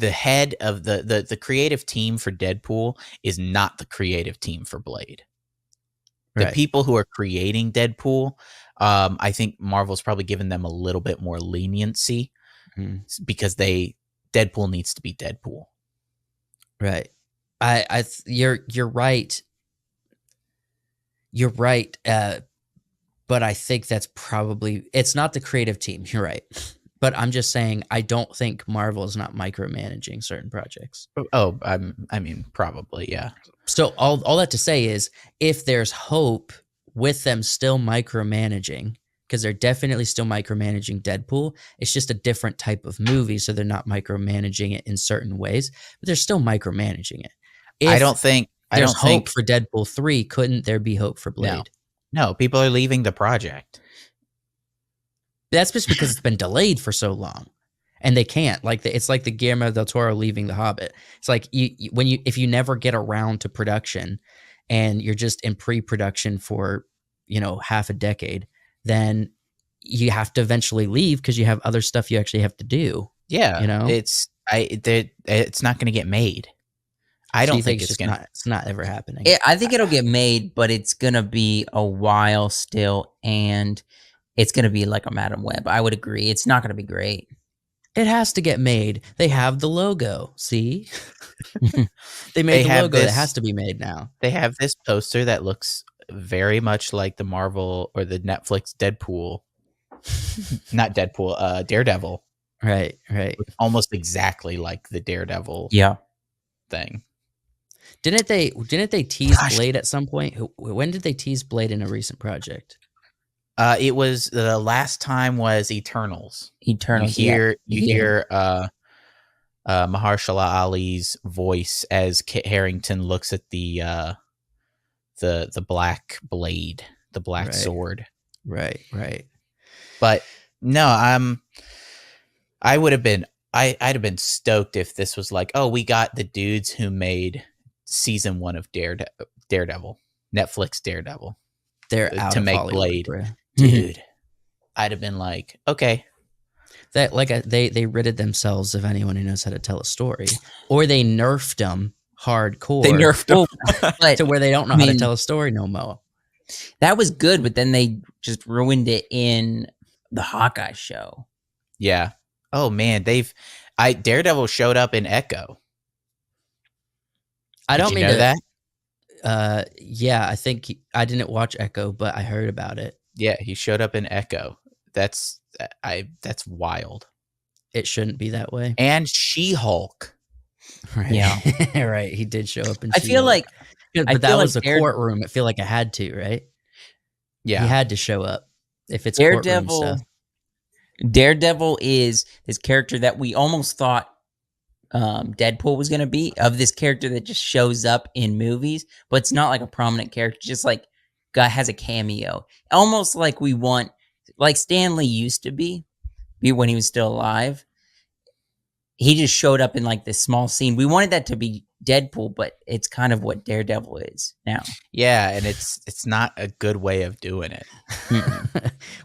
head of the creative team for Deadpool is not the creative team for Blade. The people who are creating Deadpool, I think Marvel's probably given them a little bit more leniency because Deadpool needs to be Deadpool. Right. You're right. You're right. But I think that's probably, it's not the creative team. You're right. But I'm just saying, I don't think Marvel is not micromanaging certain projects. Oh, I mean, probably, yeah. So all that to say is, if there's hope with them still micromanaging, because they're definitely still micromanaging Deadpool, it's just a different type of movie, so they're not micromanaging it in certain ways, but they're still micromanaging it. I don't think there's hope for Deadpool 3. Couldn't there be hope for Blade? No, people are leaving the project. That's just because it's been delayed for so long, and they can't. It's like the Guillermo del Toro leaving The Hobbit. It's like if you never get around to production, and you're just in pre-production for half a decade, then you have to eventually leave because you have other stuff you actually have to do. Yeah, it's not going to get made. I don't think it's not ever happening. I think it'll get made, but it's gonna be a while still, and it's gonna be like a Madam Web. I would agree. It's not gonna be great. It has to get made. They have the logo. See, they made the logo. It has to be made now. They have this poster that looks very much like the Marvel or the Netflix Deadpool, not Deadpool, Daredevil. Right. Almost exactly like the Daredevil. Thing. Didn't they tease Blade at some point? When did they tease Blade in a recent project? It was the last time was Eternals. You hear Mahershala Ali's voice as Kit Harington looks at the black blade, the black sword. Right. But no, I'd have been stoked if this was like, oh, we got the dudes who made season 1 of Daredevil, Netflix Daredevil. They're out to of make Hollywood, Blade, bro. dude. I'd have been like, okay. That they ridded themselves of anyone who knows how to tell a story, or they nerfed them hardcore. They nerfed them to where they don't know how to tell a story no more. That was good, but then they just ruined it in the Hawkeye show. Yeah. Oh man, Daredevil showed up in Echo. I don't Did mean you know that. Yeah, I think I didn't watch Echo, but I heard about it. Yeah, he showed up in Echo. That's wild. It shouldn't be that way. And She-Hulk. Right. Yeah. Right. He did show up in I feel like but that was a courtroom. I feel like I had to, right? Yeah. He had to show up if it's courtroom stuff. Daredevil is this character that we almost thought Deadpool was going to be, of this character that just shows up in movies, but it's not like a prominent character, just like guy has a cameo. Almost like we want, like Stan Lee used to be when he was still alive. He just showed up in like this small scene. We wanted that to be Deadpool, but it's kind of what Daredevil is now. Yeah, and it's not a good way of doing it.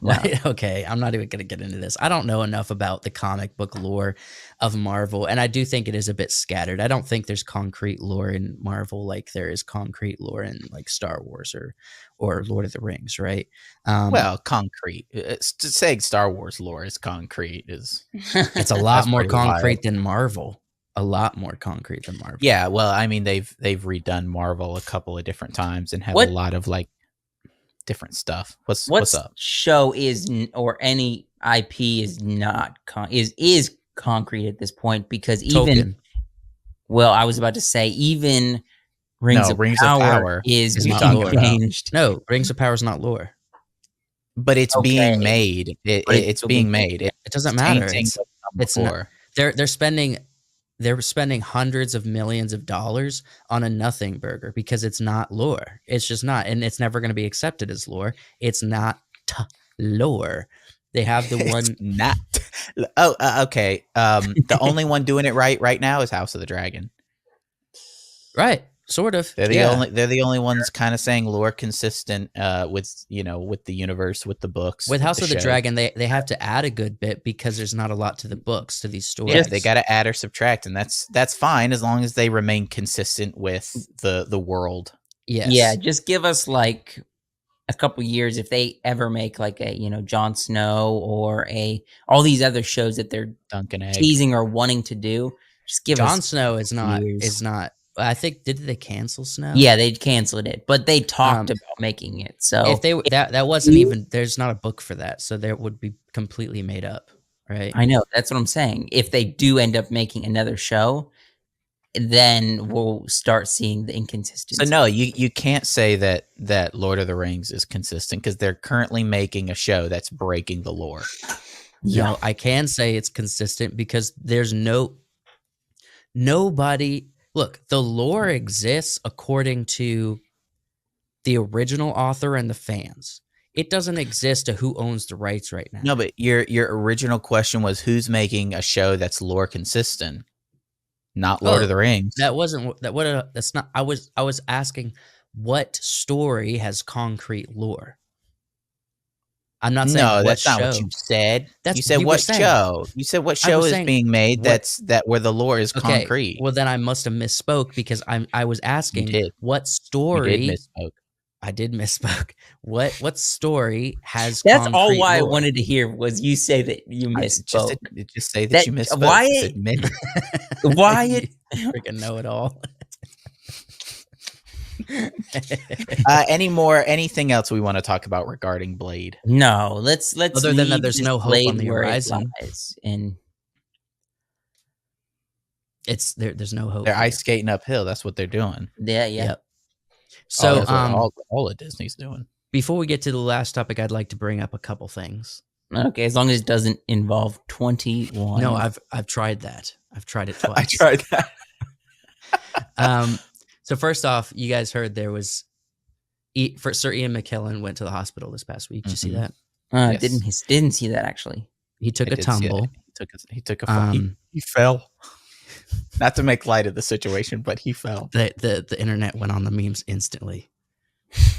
No. Okay, I'm not even going to get into this. I don't know enough about the comic book lore of Marvel, and I do think it is a bit scattered. I don't think there's concrete lore in Marvel like there is concrete lore in like Star Wars or Lord of the Rings, right? Well, concrete. Saying Star Wars lore is concrete is it's a lot more concrete than Marvel. A lot more concrete than Marvel. Yeah, well, I mean they've redone Marvel a couple of different times and have a lot of like different stuff. What's up? Show is or any IP is not is concrete at this point, because even well, I was about to say even Rings of Power is being changed. No, Rings of Power is not lore. But it's being made. It's being made. It doesn't matter. It's not. They're spending hundreds of millions of dollars on a nothing burger because it's not lore. It's just not, and it's never going to be accepted as lore. It's not lore. They have the one. It's not. Okay. The only one doing it right now is House of the Dragon. Right. Sort of. They're the only ones kind of saying lore consistent with the universe, with the books. With House of the Dragon, they have to add a good bit because there's not a lot to the books, to these stories. Yeah, they got to add or subtract, and that's fine as long as they remain consistent with the world. Yes. Yeah, just give us like a couple years if they ever make like a Jon Snow or all these other shows that they're teasing or wanting to do. Just give Jon us Snow is not. I think did they cancel Snow? Yeah, they canceled it, but they talked about making it. So if they that wasn't even, there's not a book for that, so there would be completely made up, right? I know, that's what I'm saying. If they do end up making another show, then we'll start seeing the inconsistency. So no, you can't say that Lord of the Rings is consistent because they're currently making a show that's breaking the lore. Yeah, no, I can say it's consistent because there's nobody. Look, the lore exists according to the original author and the fans. It doesn't exist to who owns the rights right now. No, but your original question was who's making a show that's lore consistent, not Lord of the Rings. That's not. I was asking what story has concrete lore. I'm not saying no, that's show. not what you said. You said what show? You said what show is being made that where the lore is concrete. Well, then I must have misspoke because I was asking what story. You did misspoke. I did misspoke. What story has? That's all. Why I wanted to hear was you say that you misspoke. Just say that you misspoke. Wyatt, Wyatt, freaking know it all. Anything else we want to talk about regarding Blade? No, let's other than that there's no hope on the horizon, and it's there's no hope. They're ice skating uphill. That's what they're doing. Yeah. Yep. So all of Disney's doing. Before we get to the last topic, I'd like to bring up a couple things. Okay, as long as it doesn't involve 21. No, I've tried that. I've tried it twice. I tried that. So first off, you guys heard there was Sir Ian McKellen went to the hospital this past week. Did you see that? Yes. Didn't see that actually. He took a tumble. He took a fall. He fell. Not to make light of the situation, but he fell. The internet went on the memes instantly.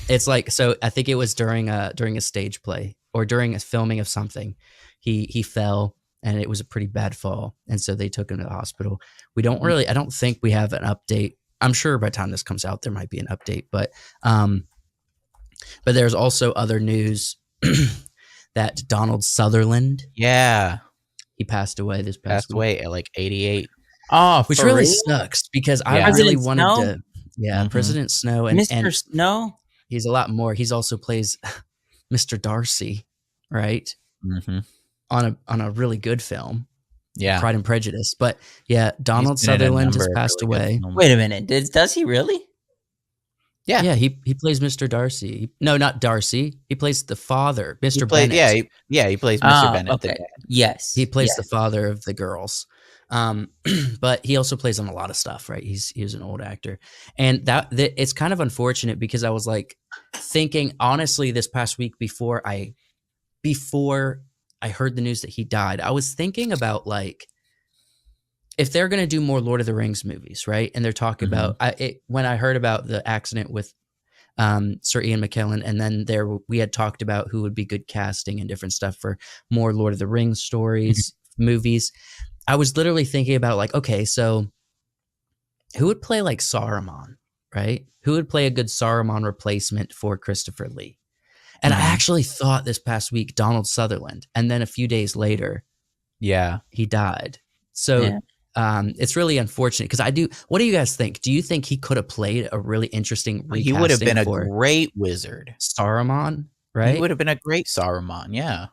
It's like, so I think it was during a stage play or during a filming of something. He fell and it was a pretty bad fall, and so they took him to the hospital. I don't think we have an update. I'm sure by the time this comes out, there might be an update, but there's also other news that Donald Sutherland, he passed away this past week. Away at like 88. Oh, which really sucks because I really wanted to. Yeah, President Snow and Mr. Snow. He's a lot more. He's also plays Mr. Darcy, right? Mm-hmm. On a really good film. Yeah, Pride and Prejudice. But yeah, Donald Sutherland has passed away. Wait a minute. Does he really? Yeah, he plays Mr. Darcy. No, not Darcy. He plays the father, Mr. Played, Bennett. he plays Mr. Bennett. Okay. Yes. He plays the father of the girls. But he also plays on a lot of stuff, right? He's an old actor. And that it's kind of unfortunate because I was like thinking honestly this past week before I heard the news that he died, I was thinking about like if they're going to do more Lord of the Rings movies, right? And they're talking about when I heard about the accident with Sir Ian McKellen, and then we had talked about who would be good casting and different stuff for more Lord of the Rings stories, movies. I was literally thinking about like, okay, so who would play like Saruman, right? Who would play a good Saruman replacement for Christopher Lee? And I actually thought this past week Donald Sutherland, and then a few days later, he died. So it's really unfortunate because what do you guys think? Do you think he could have played a really interesting recasting? He would have been a great wizard. Saruman, right? He would have been a great Saruman, yeah.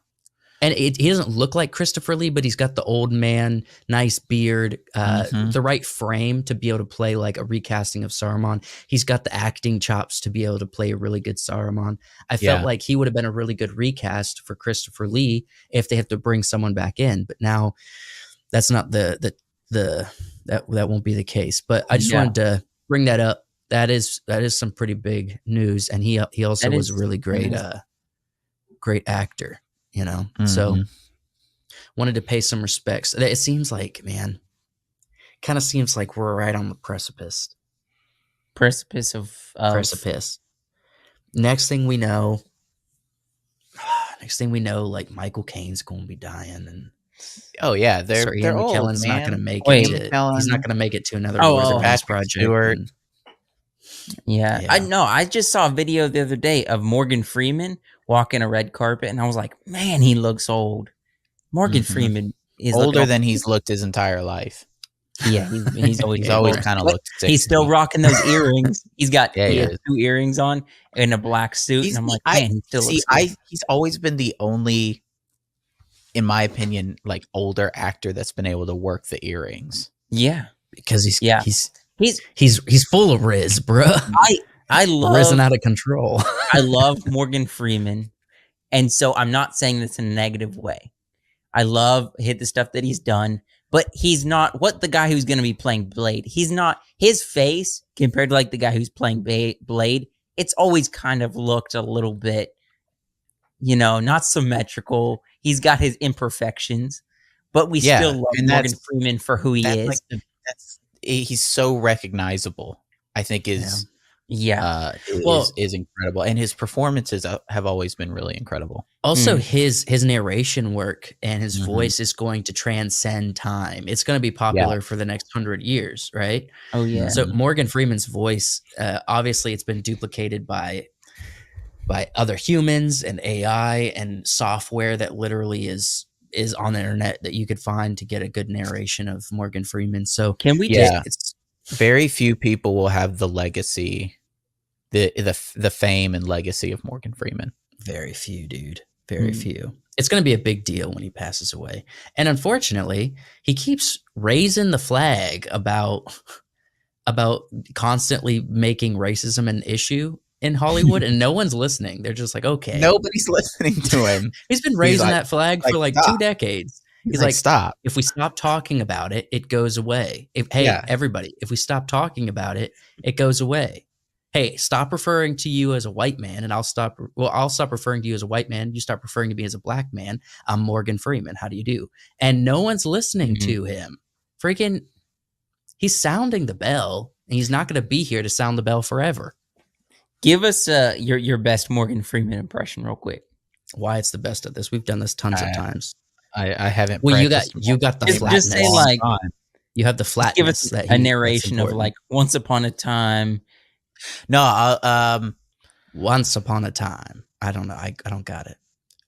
And he doesn't look like Christopher Lee, but he's got the old man, nice beard, the right frame to be able to play like a recasting of Saruman. He's got the acting chops to be able to play a really good Saruman. I felt like he would have been a really good recast for Christopher Lee if they have to bring someone back in. But now that's not that won't be the case. But I just wanted to bring that up. That is some pretty big news, and he also was a really great actor. You know, so wanted to pay some respects. It seems like, man, kind of seems like we're right on the precipice. Precipice. Next thing we know, like Michael Caine's going to be dying, and they're old. McKellen's Man. not going to make it. He's not going to make it to another project. Yeah. I just saw a video the other day of Morgan Freeman walking a red carpet, and I was like, man, he looks old. Morgan Freeman is older than he's looked his entire life. Yeah, he's always kind of looked 60. He's still rocking those earrings. He's got he has 2 earrings on and a black suit, and I'm like, man, he still looks good. He's always been the only, in my opinion, like older actor that's been able to work the earrings. Yeah, because he's full of riz, bro. I love risen out of control. I love Morgan Freeman, and so I'm not saying this in a negative way. I love the stuff that he's done, but he's not the guy who's going to be playing Blade. He's not his face compared to like the guy who's playing Blade. It's always kind of looked a little bit, not symmetrical. He's got his imperfections, but we still love Morgan Freeman for who he is. He's so recognizable. I think is incredible, and his performances have always been really incredible. Also, his narration work and his voice is going to transcend time. It's going to be popular for the next 100 years, right? Oh yeah. So Morgan Freeman's voice, obviously, it's been duplicated by other humans and AI and software that literally is on the internet that you could find to get a good narration of Morgan Freeman. So can we very few people will have the legacy, the fame and legacy of Morgan Freeman. Very few, dude. Very few. It's going to be a big deal when he passes away. And unfortunately, he keeps raising the flag about constantly making racism an issue in Hollywood, and no one's listening. They're just like, okay. Nobody's listening to him. He's been raising that flag for like 2 decades. He's like, stop. If we stop talking about it, it goes away. Everybody, if we stop talking about it, it goes away. Hey, stop referring to you as a white man, and I'll stop referring to you as a white man. You stop referring to me as a black man. I'm Morgan Freeman. How do you do? And no one's listening to him. Freaking, he's sounding the bell, and he's not going to be here to sound the bell forever. Give us your best Morgan Freeman impression real quick. Why it's the best at this. We've done this tons of times. I haven't. Well, you got the flatness. Just say like you have the flatness. Give us a narration of like Once Upon a Time. No, Once Upon a Time. I don't know. I don't got it.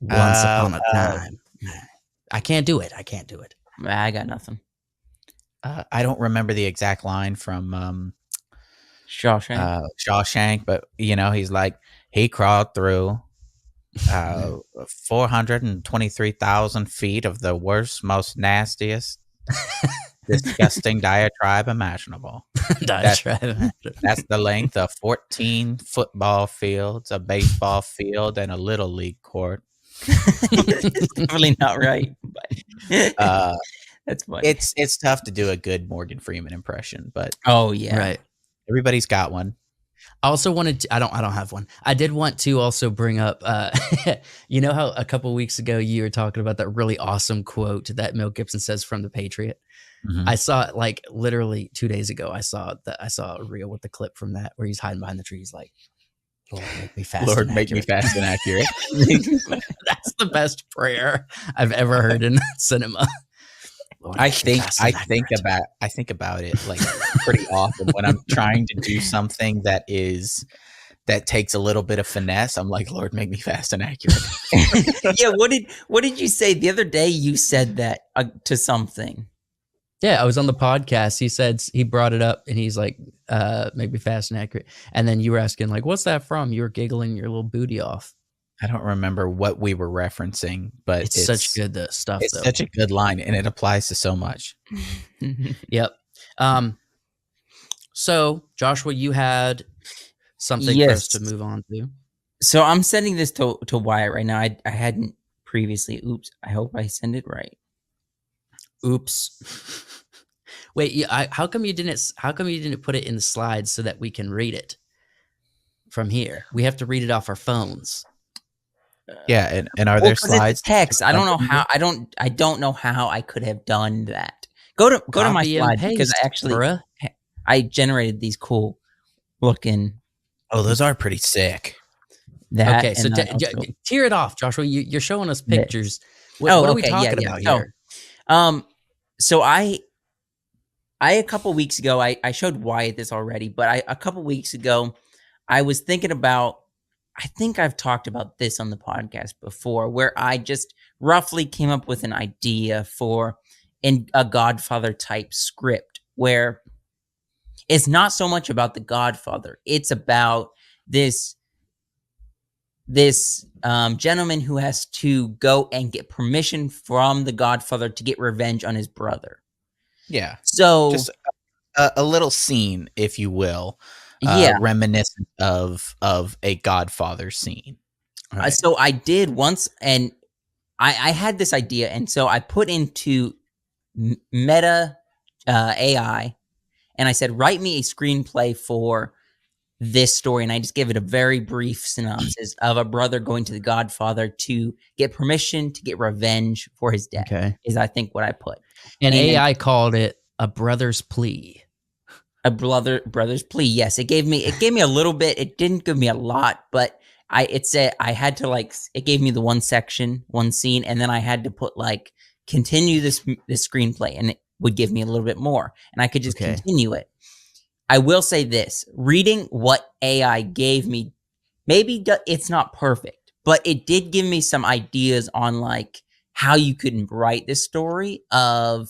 Once Upon a Time. I can't do it. I got nothing. I don't remember the exact line from Shawshank. But he's like, he crawled through 423,000 feet of the worst, most nastiest. disgusting diatribe imaginable. That's the length of 14 football fields, a baseball field, and a little league court. It's definitely not right. But that's funny. It's tough to do a good Morgan Freeman impression, but oh yeah, right. Everybody's got one. I also wanted to, I don't have one. I did want to also bring up, you know how a couple weeks ago you were talking about that really awesome quote that Mel Gibson says from The Patriot. Mm-hmm. I saw it like literally 2 days ago. I saw a reel with the clip from that where he's hiding behind the trees, like, Lord, make me fast. Lord, and make me fast and accurate. That's the best prayer I've ever heard in cinema. Lord, I think about it like pretty often when I'm trying to do something that takes a little bit of finesse. I'm like, Lord, make me fast and accurate. Yeah. What did you say the other day? You said that to something. Yeah, I was on the podcast. He brought it up and he's like, make me fast and accurate. And then you were asking like, what's that from? You were giggling your little booty off. I don't remember what we were referencing, but it's such good stuff. It's such a good line, and it applies to so much. Yep. So Joshua, you had something for us to move on to. So I'm sending this to Wyatt right now. I hadn't previously. Oops. I hope I send it right. Oops. Wait, how come you didn't put it in the slides so that we can read it from here? We have to read it off our phones. Yeah, and are there slides? It's text. I don't know how. I don't know how I could have done that. Go to my slide because I generated these cool looking. Oh, those are pretty sick. Okay, so tear it off, Joshua. You're showing us pictures. What are we talking about here? So I a couple weeks ago, I showed Wyatt this already, but a couple weeks ago, I was thinking about. I think I've talked about this on the podcast before, where I just roughly came up with an idea for a Godfather type script, where it's not so much about the Godfather. It's about this gentleman who has to go and get permission from the Godfather to get revenge on his brother. Yeah. So just a little scene, if you will. Reminiscent of a Godfather scene. Right. So I did once, and I had this idea, and so I put into Meta AI, and I said, write me a screenplay for this story, and I just gave it a very brief synopsis of a brother going to the Godfather to get permission to get revenge for his death. Okay. Is I think what I put. And AI called it a brother's plea. A brother's plea. Yes, it gave me a little bit. It didn't give me a lot, but it gave me the one section, one scene, and then I had to put like continue this screenplay, and it would give me a little bit more, and I could just continue it. I will say this: reading what AI gave me, maybe it's not perfect, but it did give me some ideas on like how you could write this story. I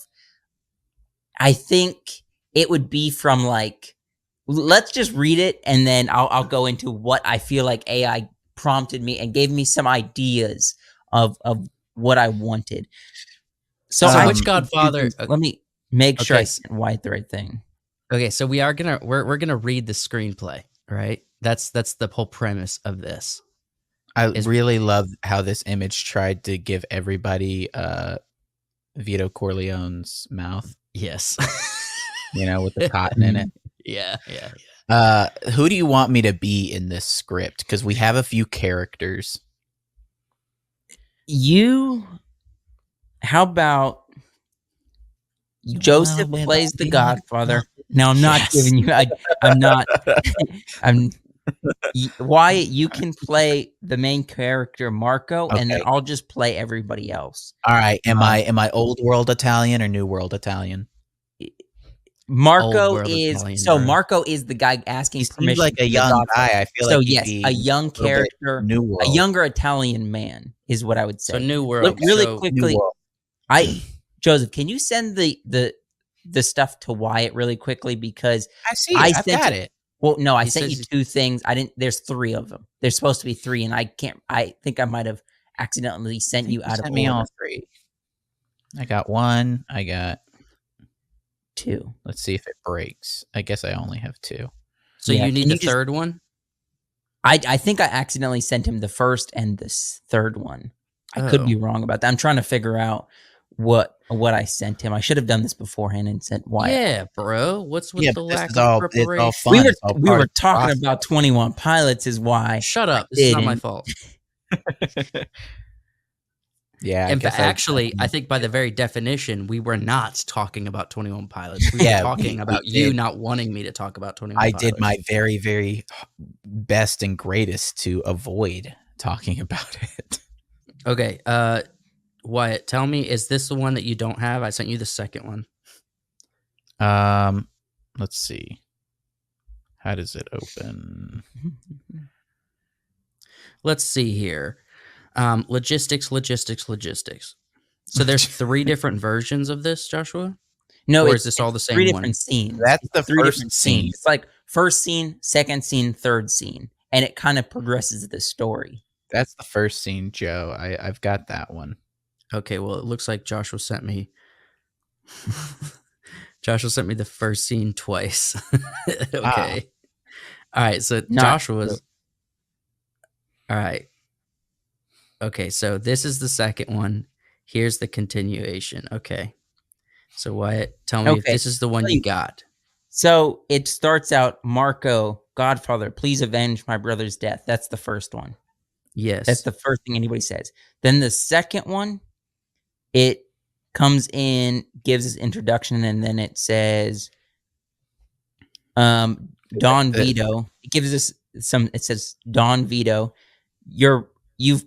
think it would be from like, let's just read it, and then I'll go into what I feel like AI prompted me and gave me some ideas of what I wanted. So which Godfather? Let me make sure I sent Wyatt the right thing. Okay, so we're gonna read the screenplay, right? That's the whole premise of this. I really love how this image tried to give everybody Vito Corleone's mouth. Yes. With the cotton in it. Yeah. Who do you want me to be in this script? Because we have a few characters. How about Joseph plays the Godfather? No, I'm not giving you. I'm not. Wyatt, you can play the main character Marco, and then I'll just play everybody else. All right. Am I old world Italian or new world Italian? Marco is the guy asking permission. He's like a young guy. I feel like a young character, new world. A younger Italian man is what I would say. So new world. Really quickly, Joseph, can you send the stuff to Wyatt really quickly, because I've got it. Well, no, I sent you two things. I didn't. There's three of them. There's supposed to be three, and I can't. I think I might have accidentally sent you out of order. Me all three. I got one. I got 2. Let's see if it breaks. I guess I only have 2. So Yeah, you need can the you just- third one? I think I accidentally sent him the first and the third one. I could be wrong about that. I'm trying to figure out what I sent him. I should have done this beforehand and sent Wyatt. Yeah, bro. What's with Yeah, the but this lack is of all- preparation? it's all fun. It's all We part were of the talking process. about 21 Pilots is why. Shut up. This is not my didn't. fault. Yeah, In fact, actually, I think by the very definition, we were not talking about 21 Pilots. We Yeah, were talking we about you did. not wanting me to talk about 21 I Pilots. did my very, very best and greatest to avoid talking about it. Okay, Wyatt, tell me, is this the one that you don't have? I sent you the second one. Let's see. How does it open? Let's see here. Logistics. So there's 3 different versions of this, Joshua? No, Or it's is this all the same 3 one? different scenes. That's It's the 3 first different scene. scenes. It's like first scene, second scene, third scene, and it kind of progresses the story. That's the first scene, Joe. I've got that one. Okay, well, it looks like Joshua sent me the first scene twice. Okay. All right, so Not Joshua's. All right. Okay, so this is the second one. Here's the continuation. Okay. So Wyatt, tell me if Okay, this is the one you got. So it starts out, Marco, Godfather, please avenge my brother's death. That's the first one. Yes. That's the first thing anybody says. Then the second one, it comes in, gives his introduction, and then it says, Don Vito. It gives us some. It says, Don Vito, you've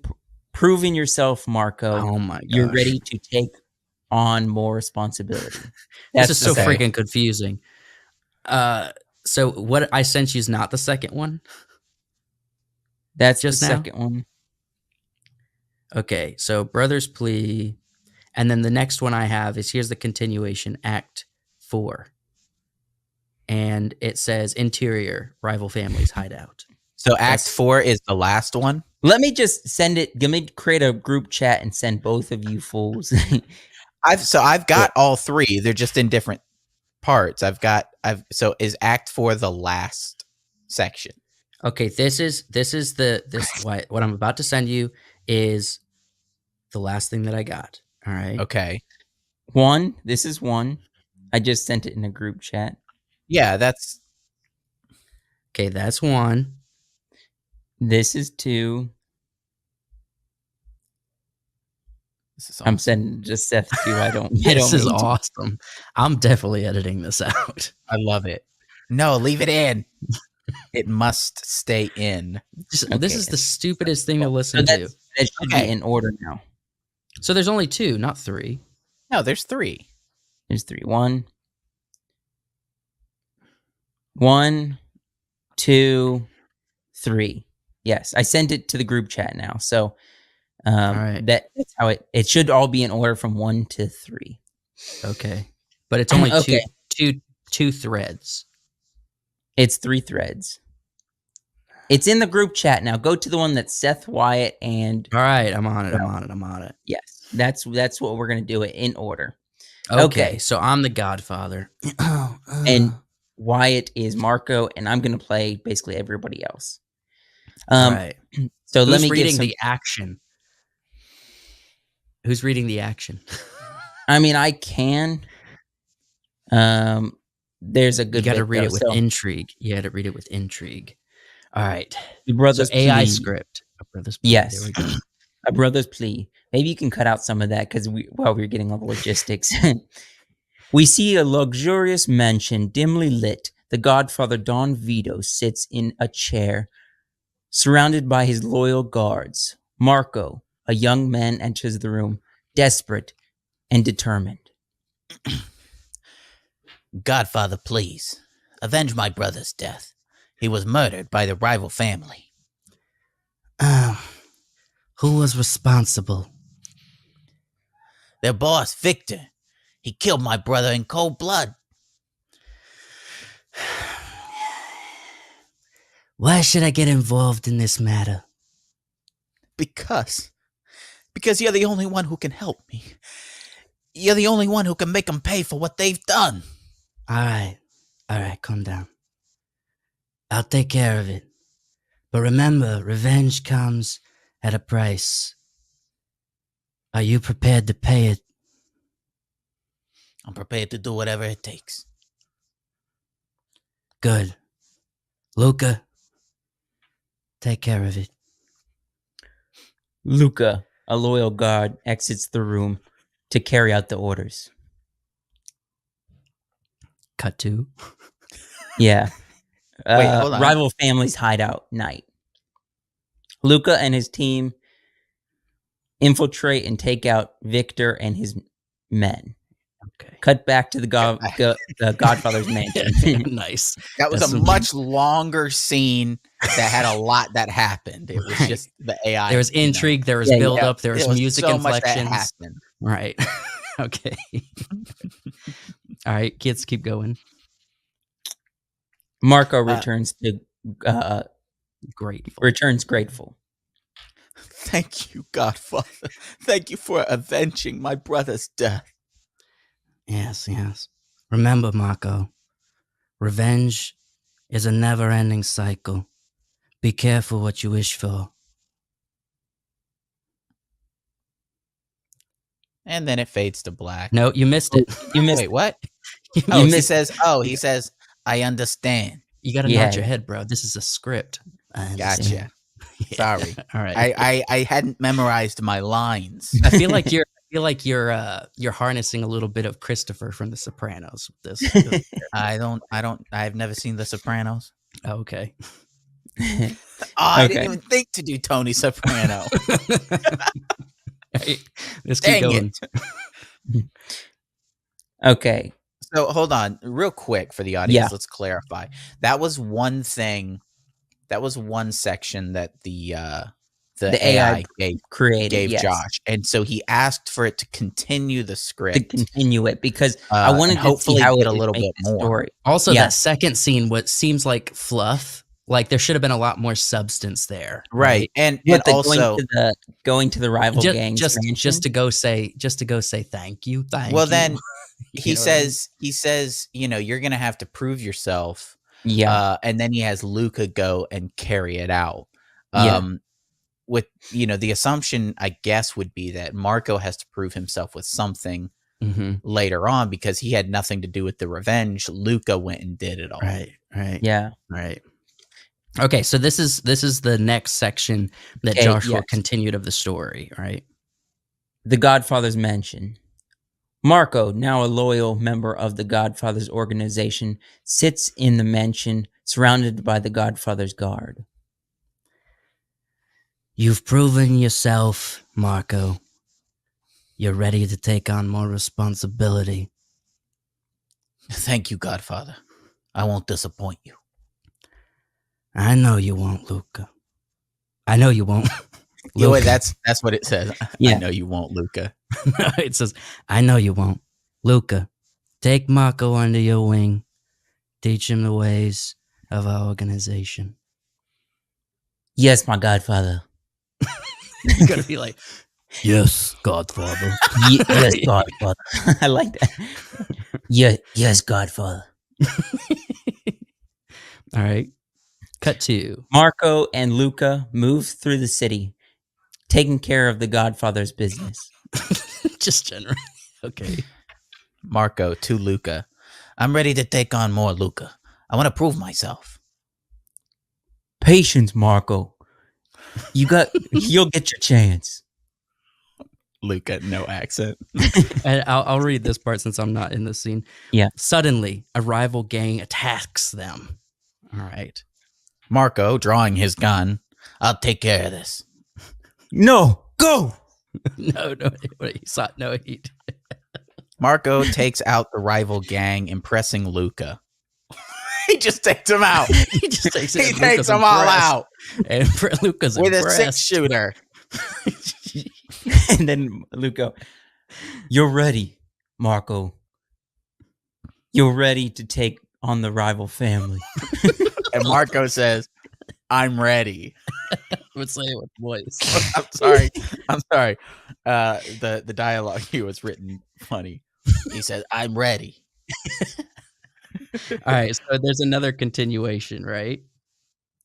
proven yourself, Marco. Oh my gosh. You're ready to take on more responsibility. This is so okay. freaking confusing. So what I sent you is not the second one? That's Just the now? second one. Okay, so Brother's Plea. And then the next one I have is here's the continuation, Act 4. And it says interior, rival families hideout. So Act 4 is the last one. Let me just send it. Let me create a group chat and send both of you fools. I've got all 3. They're just in different parts. So is Act 4 the last section? Okay, what I'm about to send you is the last thing that I got. All right. Okay. 1. This is 1. I just sent it in a group chat. Yeah, that's Okay, that's 1. This is 2. awesome. I'm sending just Seth 2. I don't. This is mean to. awesome. I'm definitely editing this out. I love it. No, leave it in. It must stay in. This is the stupidest thing to listen So to. that should be in order now. So there's only 2, not 3. No, there's 3. There's 3. 1, 1, 2, 3. Yes, I sent it to the group chat now. So right. that's how it should all be in order from 1 to 3. Okay. But it's only Okay. two threads. It's 3 threads. It's in the group chat now. Go to the one that's Seth, Wyatt, and All right, I'm on it. yes, that's what we're gonna do it in order. Okay, so I'm the Godfather. And Wyatt is Marco, and I'm gonna play basically everybody else. All right. So Who's let me reading give some, the action? Who's reading the action? I mean, I can. There's a good. You got to bit, read though. it with So, intrigue. You got to read it with intrigue. All right. the brother's So AI plea. script. A brother's plea. Yes. There we go. A brother's plea. Maybe you can cut out some of that because we're getting all the logistics. We see a luxurious mansion dimly lit. The Godfather Don Vito sits in a chair, surrounded by his loyal guards. Marco, a young man, enters the room, desperate and determined. Godfather, please avenge my brother's death. He was murdered by the rival family. Who was responsible? Their boss, Victor. He killed my brother in cold blood. Why should I get involved in this matter? Because you're the only one who can help me. You're the only one who can make them pay for what they've done. All right, calm down. I'll take care of it. But remember, revenge comes at a price. Are you prepared to pay it? I'm prepared to do whatever it takes. Good. Luca, take care of it. Luca, a loyal guard, exits the room to carry out the orders. Cut to. Yeah. Wait, hold on. Rival families hideout night. Luca and his team infiltrate and take out Victor and his men. Okay. Cut back to the Godfather's mansion. Nice. That was a much longer scene that had a lot that happened. It was just the AI. There was intrigue, there was build up, there was music so inflections. Much that happened. Right. Okay. All right, kids, keep going. Marco returns grateful. Thank you, Godfather. Thank you for avenging my brother's death. Yes. Remember, Marco, revenge is a never-ending cycle. Be careful what you wish for. And then it fades to black. No, you missed it. You missed. Wait, what? He says, I understand. You got to nod your head, bro. This is a script. Gotcha. Yeah. Sorry. All right. I hadn't memorized my lines. I feel like you're harnessing a little bit of Christopher from The Sopranos with this. I've never seen The Sopranos. Oh, okay. I didn't even think to do Tony Soprano. Hey, let's keep going. Okay. So hold on, real quick for the audience. Let's clarify. That was one thing. That was one section that the AI gave Josh, and so he asked for it to continue the script, because I wanted to hopefully see how get a little bit more. Story. Also, that second scene, what seems like fluff. Like there should have been a lot more substance there, right? And also going to the rival gang, just to go say thank you. Well, then he says, you're gonna have to prove yourself. Yeah, and then he has Luca go and carry it out. With the assumption, I guess, would be that Marco has to prove himself with something later on because he had nothing to do with the revenge. Luca went and did it all. Right. Yeah. Right. Okay, so this is the next section that Joshua continued of the story, right? The Godfather's mansion. Marco, now a loyal member of the Godfather's organization, sits in the mansion surrounded by the Godfather's guard. You've proven yourself, Marco. You're ready to take on more responsibility. Thank you, Godfather. I won't disappoint you. I know you won't, Luca. I know you won't. Wait, that's what it says. Yeah. I know you won't, Luca. It says, I know you won't. Luca, take Marco under your wing. Teach him the ways of our organization. Yes, my Godfather. You're going to be like, yes, Godfather. Yes, Godfather. I like that. Yes, Godfather. All right. Cut to Marco and Luca move through the city, taking care of the Godfather's business. Just generally. Okay. Marco to Luca. I'm ready to take on more, Luca. I want to prove myself. Patience, Marco. You'll get your chance. Luca, no accent. And I'll read this part since I'm not in this scene. Yeah. Suddenly, a rival gang attacks them. All right. Marco, drawing his gun. I'll take care of this. No, go. No, he Marco takes out the rival gang, impressing Luca. He just takes him out. He just takes it. He takes them all out. And Luca's with impressed. a 6-shooter. And then Luca, you're ready, Marco. You're ready to take on the rival family. And Marco says, I'm ready. Would say it with voice. I'm sorry. The dialogue here was written funny. He says, I'm ready. All right, so there's another continuation, right?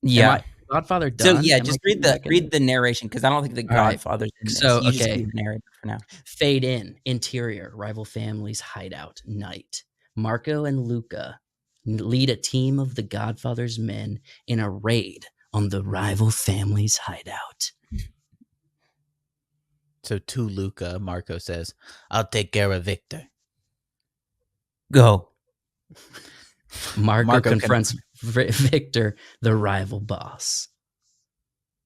Yeah. Am I Godfather So done? yeah, Am I just getting back in read it? the narration because I don't think the All right. Godfather's in this. So, You just okay. be the narrator for now. Fade in. Interior. Rival families hideout. Night. Marco and Luca lead a team of the Godfather's men in a raid on the rival family's hideout. So to Luca, Marco says, "I'll take care of Victor." Go. Marco confronts Victor, the rival boss.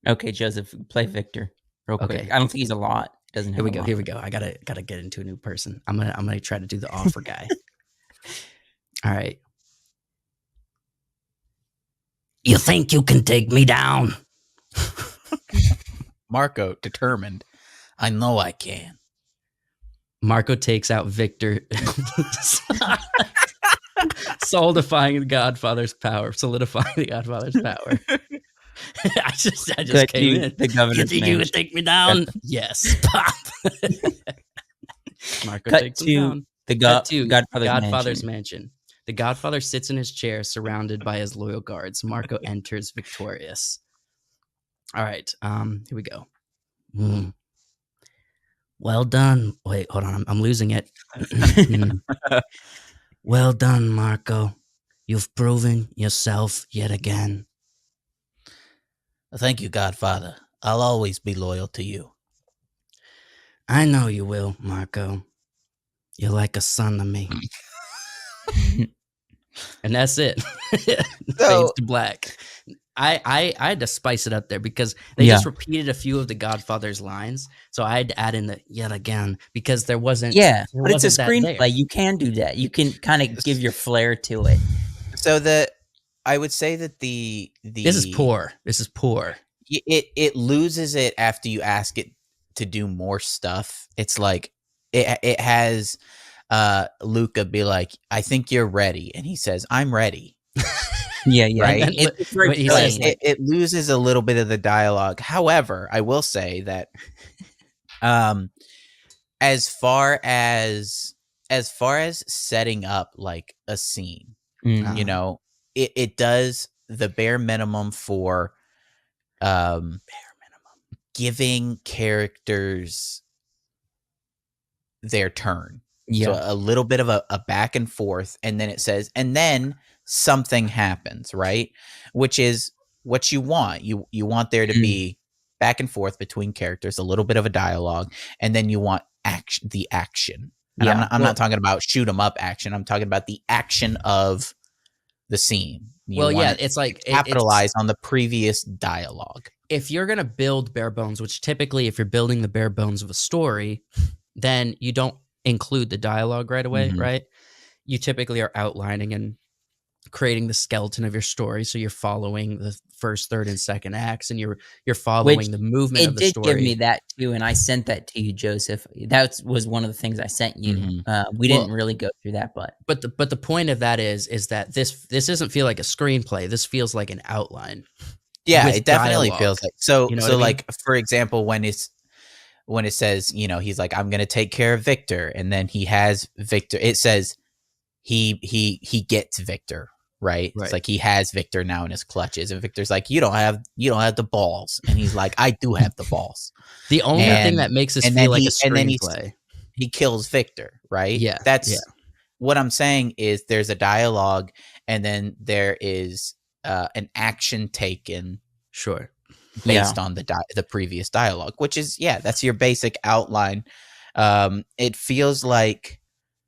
Okay, Joseph, play Victor real quick. Okay. I don't think he's a lot. Doesn't have Here we go. I gotta get into a new person. I'm gonna try to do the offer guy. All right. You think you can take me down? Marco, determined. "I know I can." Marco takes out Victor, solidifying the Godfather's power. I just came in. The governor's You think you mansion. would take me down? Yes. Pop. Marco Cut takes him to down. the Cut to Godfather's mansion. The Godfather sits in his chair, surrounded by his loyal guards. Marco enters victorious. All right. Here we go. Well done. Wait, hold on. I'm losing it. Well done, Marco. You've proven yourself yet again. "Thank you, Godfather. I'll always be loyal to you." I know you will, Marco. You're like a son to me. And that's it. Fades to black. I had to spice it up there because they just repeated a few of the Godfather's lines. So I had to add in the yet again because there wasn't. Yeah, there but it's a wasn't that screenplay. there. You can do that. You can kind of give your flair to it. So I would say that the This is poor. It loses it after you ask it to do more stuff. It's like it has Luca be like, "I think you're ready," and he says, "I'm ready." Yeah, Right. It's very he plain. says, It loses a little bit of the dialogue. However, I will say that as far as setting up like a scene, you know, it does the bare minimum for giving characters their turn. Yeah. So a little bit of a back and forth, and then it says, and then something happens, right? Which is what you want. You want there to be back and forth between characters, a little bit of a dialogue, and then you want the action. And I'm not talking about shoot 'em up action. I'm talking about the action of the scene. It's like capitalize on the previous dialogue. If you're gonna build bare bones, which typically if you're building the bare bones of a story, then you don't include the dialogue right away, right? You typically are outlining and creating the skeleton of your story, so you're following the first, third, and second acts, and you're following the movement of the story. It did give me that too, and I sent that to you, Joseph. That was one of the things I sent you. We didn't really go through that, but the point of that is that this doesn't feel like a screenplay. This feels like an outline. Yeah, it definitely feels like so. You know so, what I mean? like for example, when it says, you know, he's like, "I'm going to take care of Victor," and then he has Victor. It says he gets Victor. Right? It's like he has Victor now in his clutches, and Victor's like, you don't have the balls," and he's like, "I do have the balls." The only thing that makes us feel like a screenplay. He kills Victor, right? Yeah, that's what I'm saying. Is there's a dialogue, and then there is an action taken, sure, based on the previous dialogue, which is that's your basic outline. It feels like.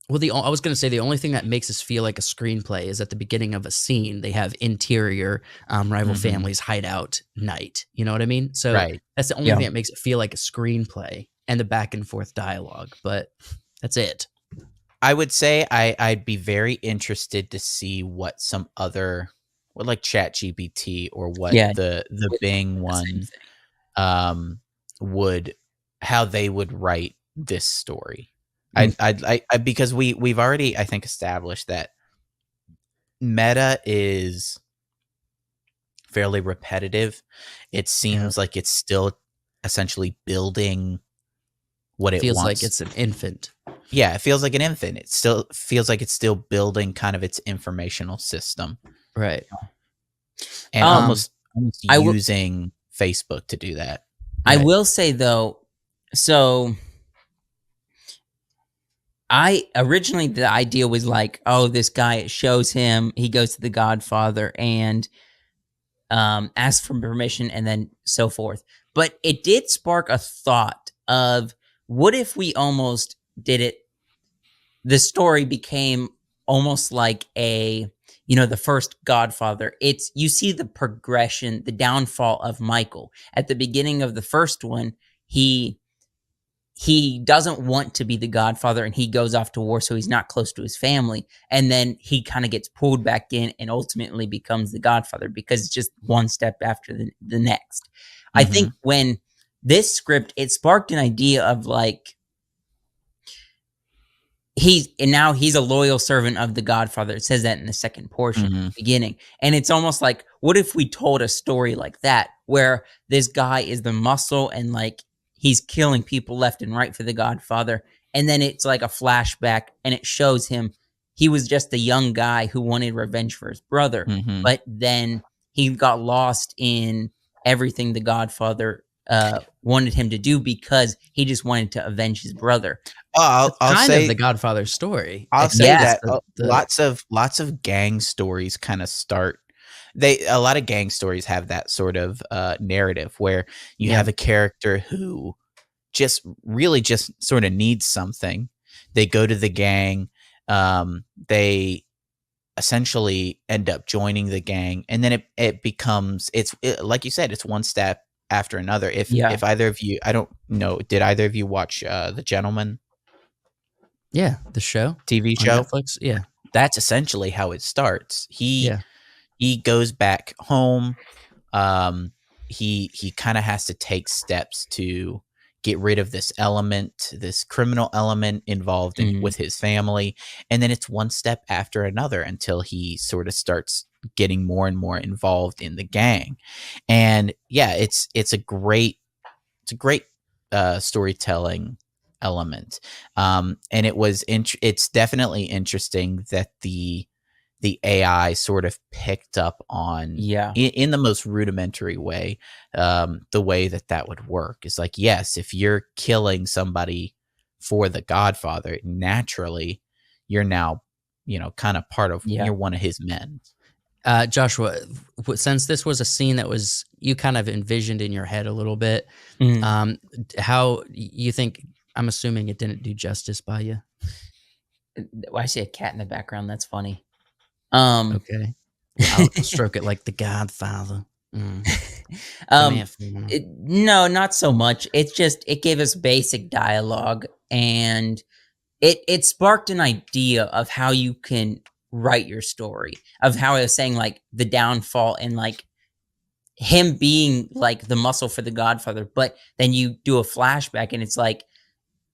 Well, I was going to say the only thing that makes us feel like a screenplay is at the beginning of a scene, they have interior rival families hideout night. You know what I mean? So that's the only thing that makes it feel like a screenplay and the back and forth dialogue. But that's it. I would say I'd be very interested to see what some other, what like ChatGPT or what the Bing one how they would write this story. I because we've already, I think, established that meta is fairly repetitive. It seems like it's still essentially building what it feels wants. like it's an infant. Yeah, it feels like an infant. It still feels like it's still building kind of its informational system, Right. and almost I will using Facebook to do that. I Right. will say though, so originally the idea was like, oh, this guy, it shows him, he goes to the Godfather and asks for permission and then so forth. But it did spark a thought of, what if we almost did it, the story became almost like the first Godfather. It's, you see the progression, the downfall of Michael. At the beginning of the first one, he doesn't want to be the Godfather and he goes off to war, so he's not close to his family. And then he kind of gets pulled back in and ultimately becomes the Godfather because it's just one step after the next. I think when this script, it sparked an idea of like, now he's a loyal servant of the Godfather. It says that in the second portion, the beginning. And it's almost like, what if we told a story like that, where this guy is the muscle and like he's killing people left and right for the Godfather. And then it's like a flashback and it shows him, he was just a young guy who wanted revenge for his brother. But then he got lost in everything the Godfather wanted him to do because he just wanted to avenge his brother. I'll kind say of the Godfather story. I'll say that the lots of gang stories kind of start. A lot of gang stories have that sort of narrative where you have a character who just sort of needs something. They go to the gang. They essentially end up joining the gang, and then it becomes like you said, it's one step after another. If either of you, I don't know, did either of you watch The Gentleman? Yeah, the show, TV show, on Netflix. Yeah, that's essentially how it starts. He goes back home. He kind of has to take steps to get rid of this criminal element involved with his family, and then it's one step after another until he sort of starts getting more and more involved in the gang. And yeah, it's a great storytelling element. And it's definitely interesting that the AI sort of picked up on in the most rudimentary way, the way that would work is like, yes, if you're killing somebody for the Godfather, naturally you're now, kind of part of, you're one of his men. Joshua, since this was a scene that was you kind of envisioned in your head a little bit, how you think? I'm assuming it didn't do justice by you. I see a cat in the background. That's funny. Okay, I'll stroke it like the Godfather. No, not so much. It's just, it gave us basic dialogue, and it sparked an idea of how you can write your story, of how I was saying, like the downfall and like him being like the muscle for the Godfather. But then you do a flashback and it's like,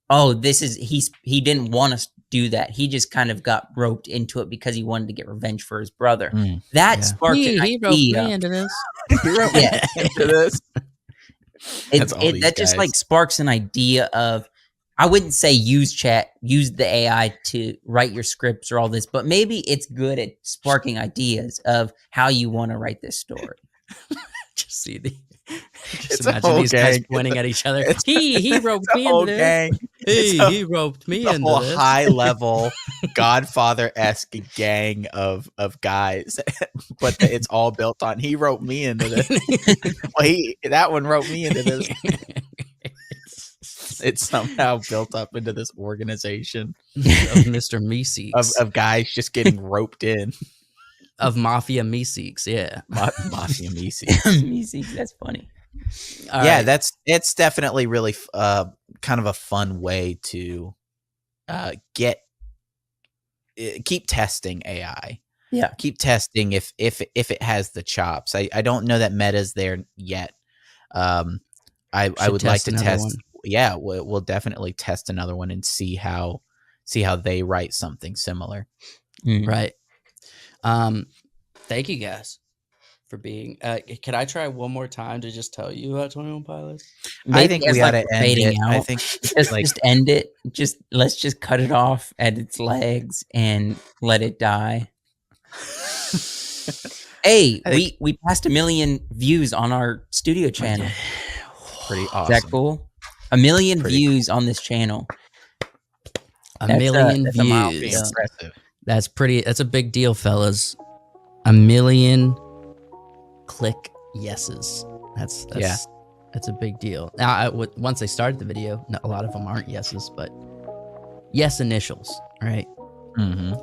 oh, he didn't want to do that. He just kind of got roped into it because he wanted to get revenge for his brother. That sparked an idea. He roped me into this. He roped me into this. That just like sparks an idea of, I wouldn't say use the AI to write your scripts or all this, but maybe it's good at sparking ideas of how you want to write this story. Just imagine these guys pointing at each other. He roped me into this. He roped me into this. High level Godfather-esque gang of guys, but it's all built on he roped me into this. Well, that one roped me into this. It's somehow built up into this organization of Mr. Meeseeks, of guys just getting roped in. Of Mafia Meeseeks, yeah. Mafia Meeseeks. Meeseeks, that's funny. It's definitely really kind of a fun way to keep testing AI. Yeah. Keep testing if it has the chops. I don't know that Meta's there yet. I would like to test one. Yeah, we'll definitely test another one and see how they write something similar. Right. Thank you guys for being. Can I try one more time to just tell you about 21 Pilots? I think we ought to end it. I think just end it. Let's just cut it off at its legs and let it die. Hey, we passed 1 million views on our studio channel. Pretty awesome. Is that cool? 1 million views on this channel. That's 1 million views. Impressive. That's pretty. That's a big deal, fellas. 1 million click yeses. That's a big deal. Now, once I started the video, a lot of them aren't yeses, but yes initials, right? Mm-hmm.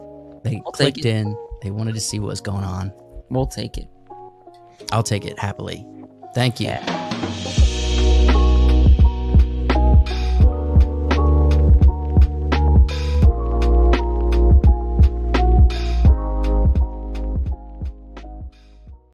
They clicked in. They wanted to see what was going on. We'll take it. I'll take it happily. Thank you. Yeah.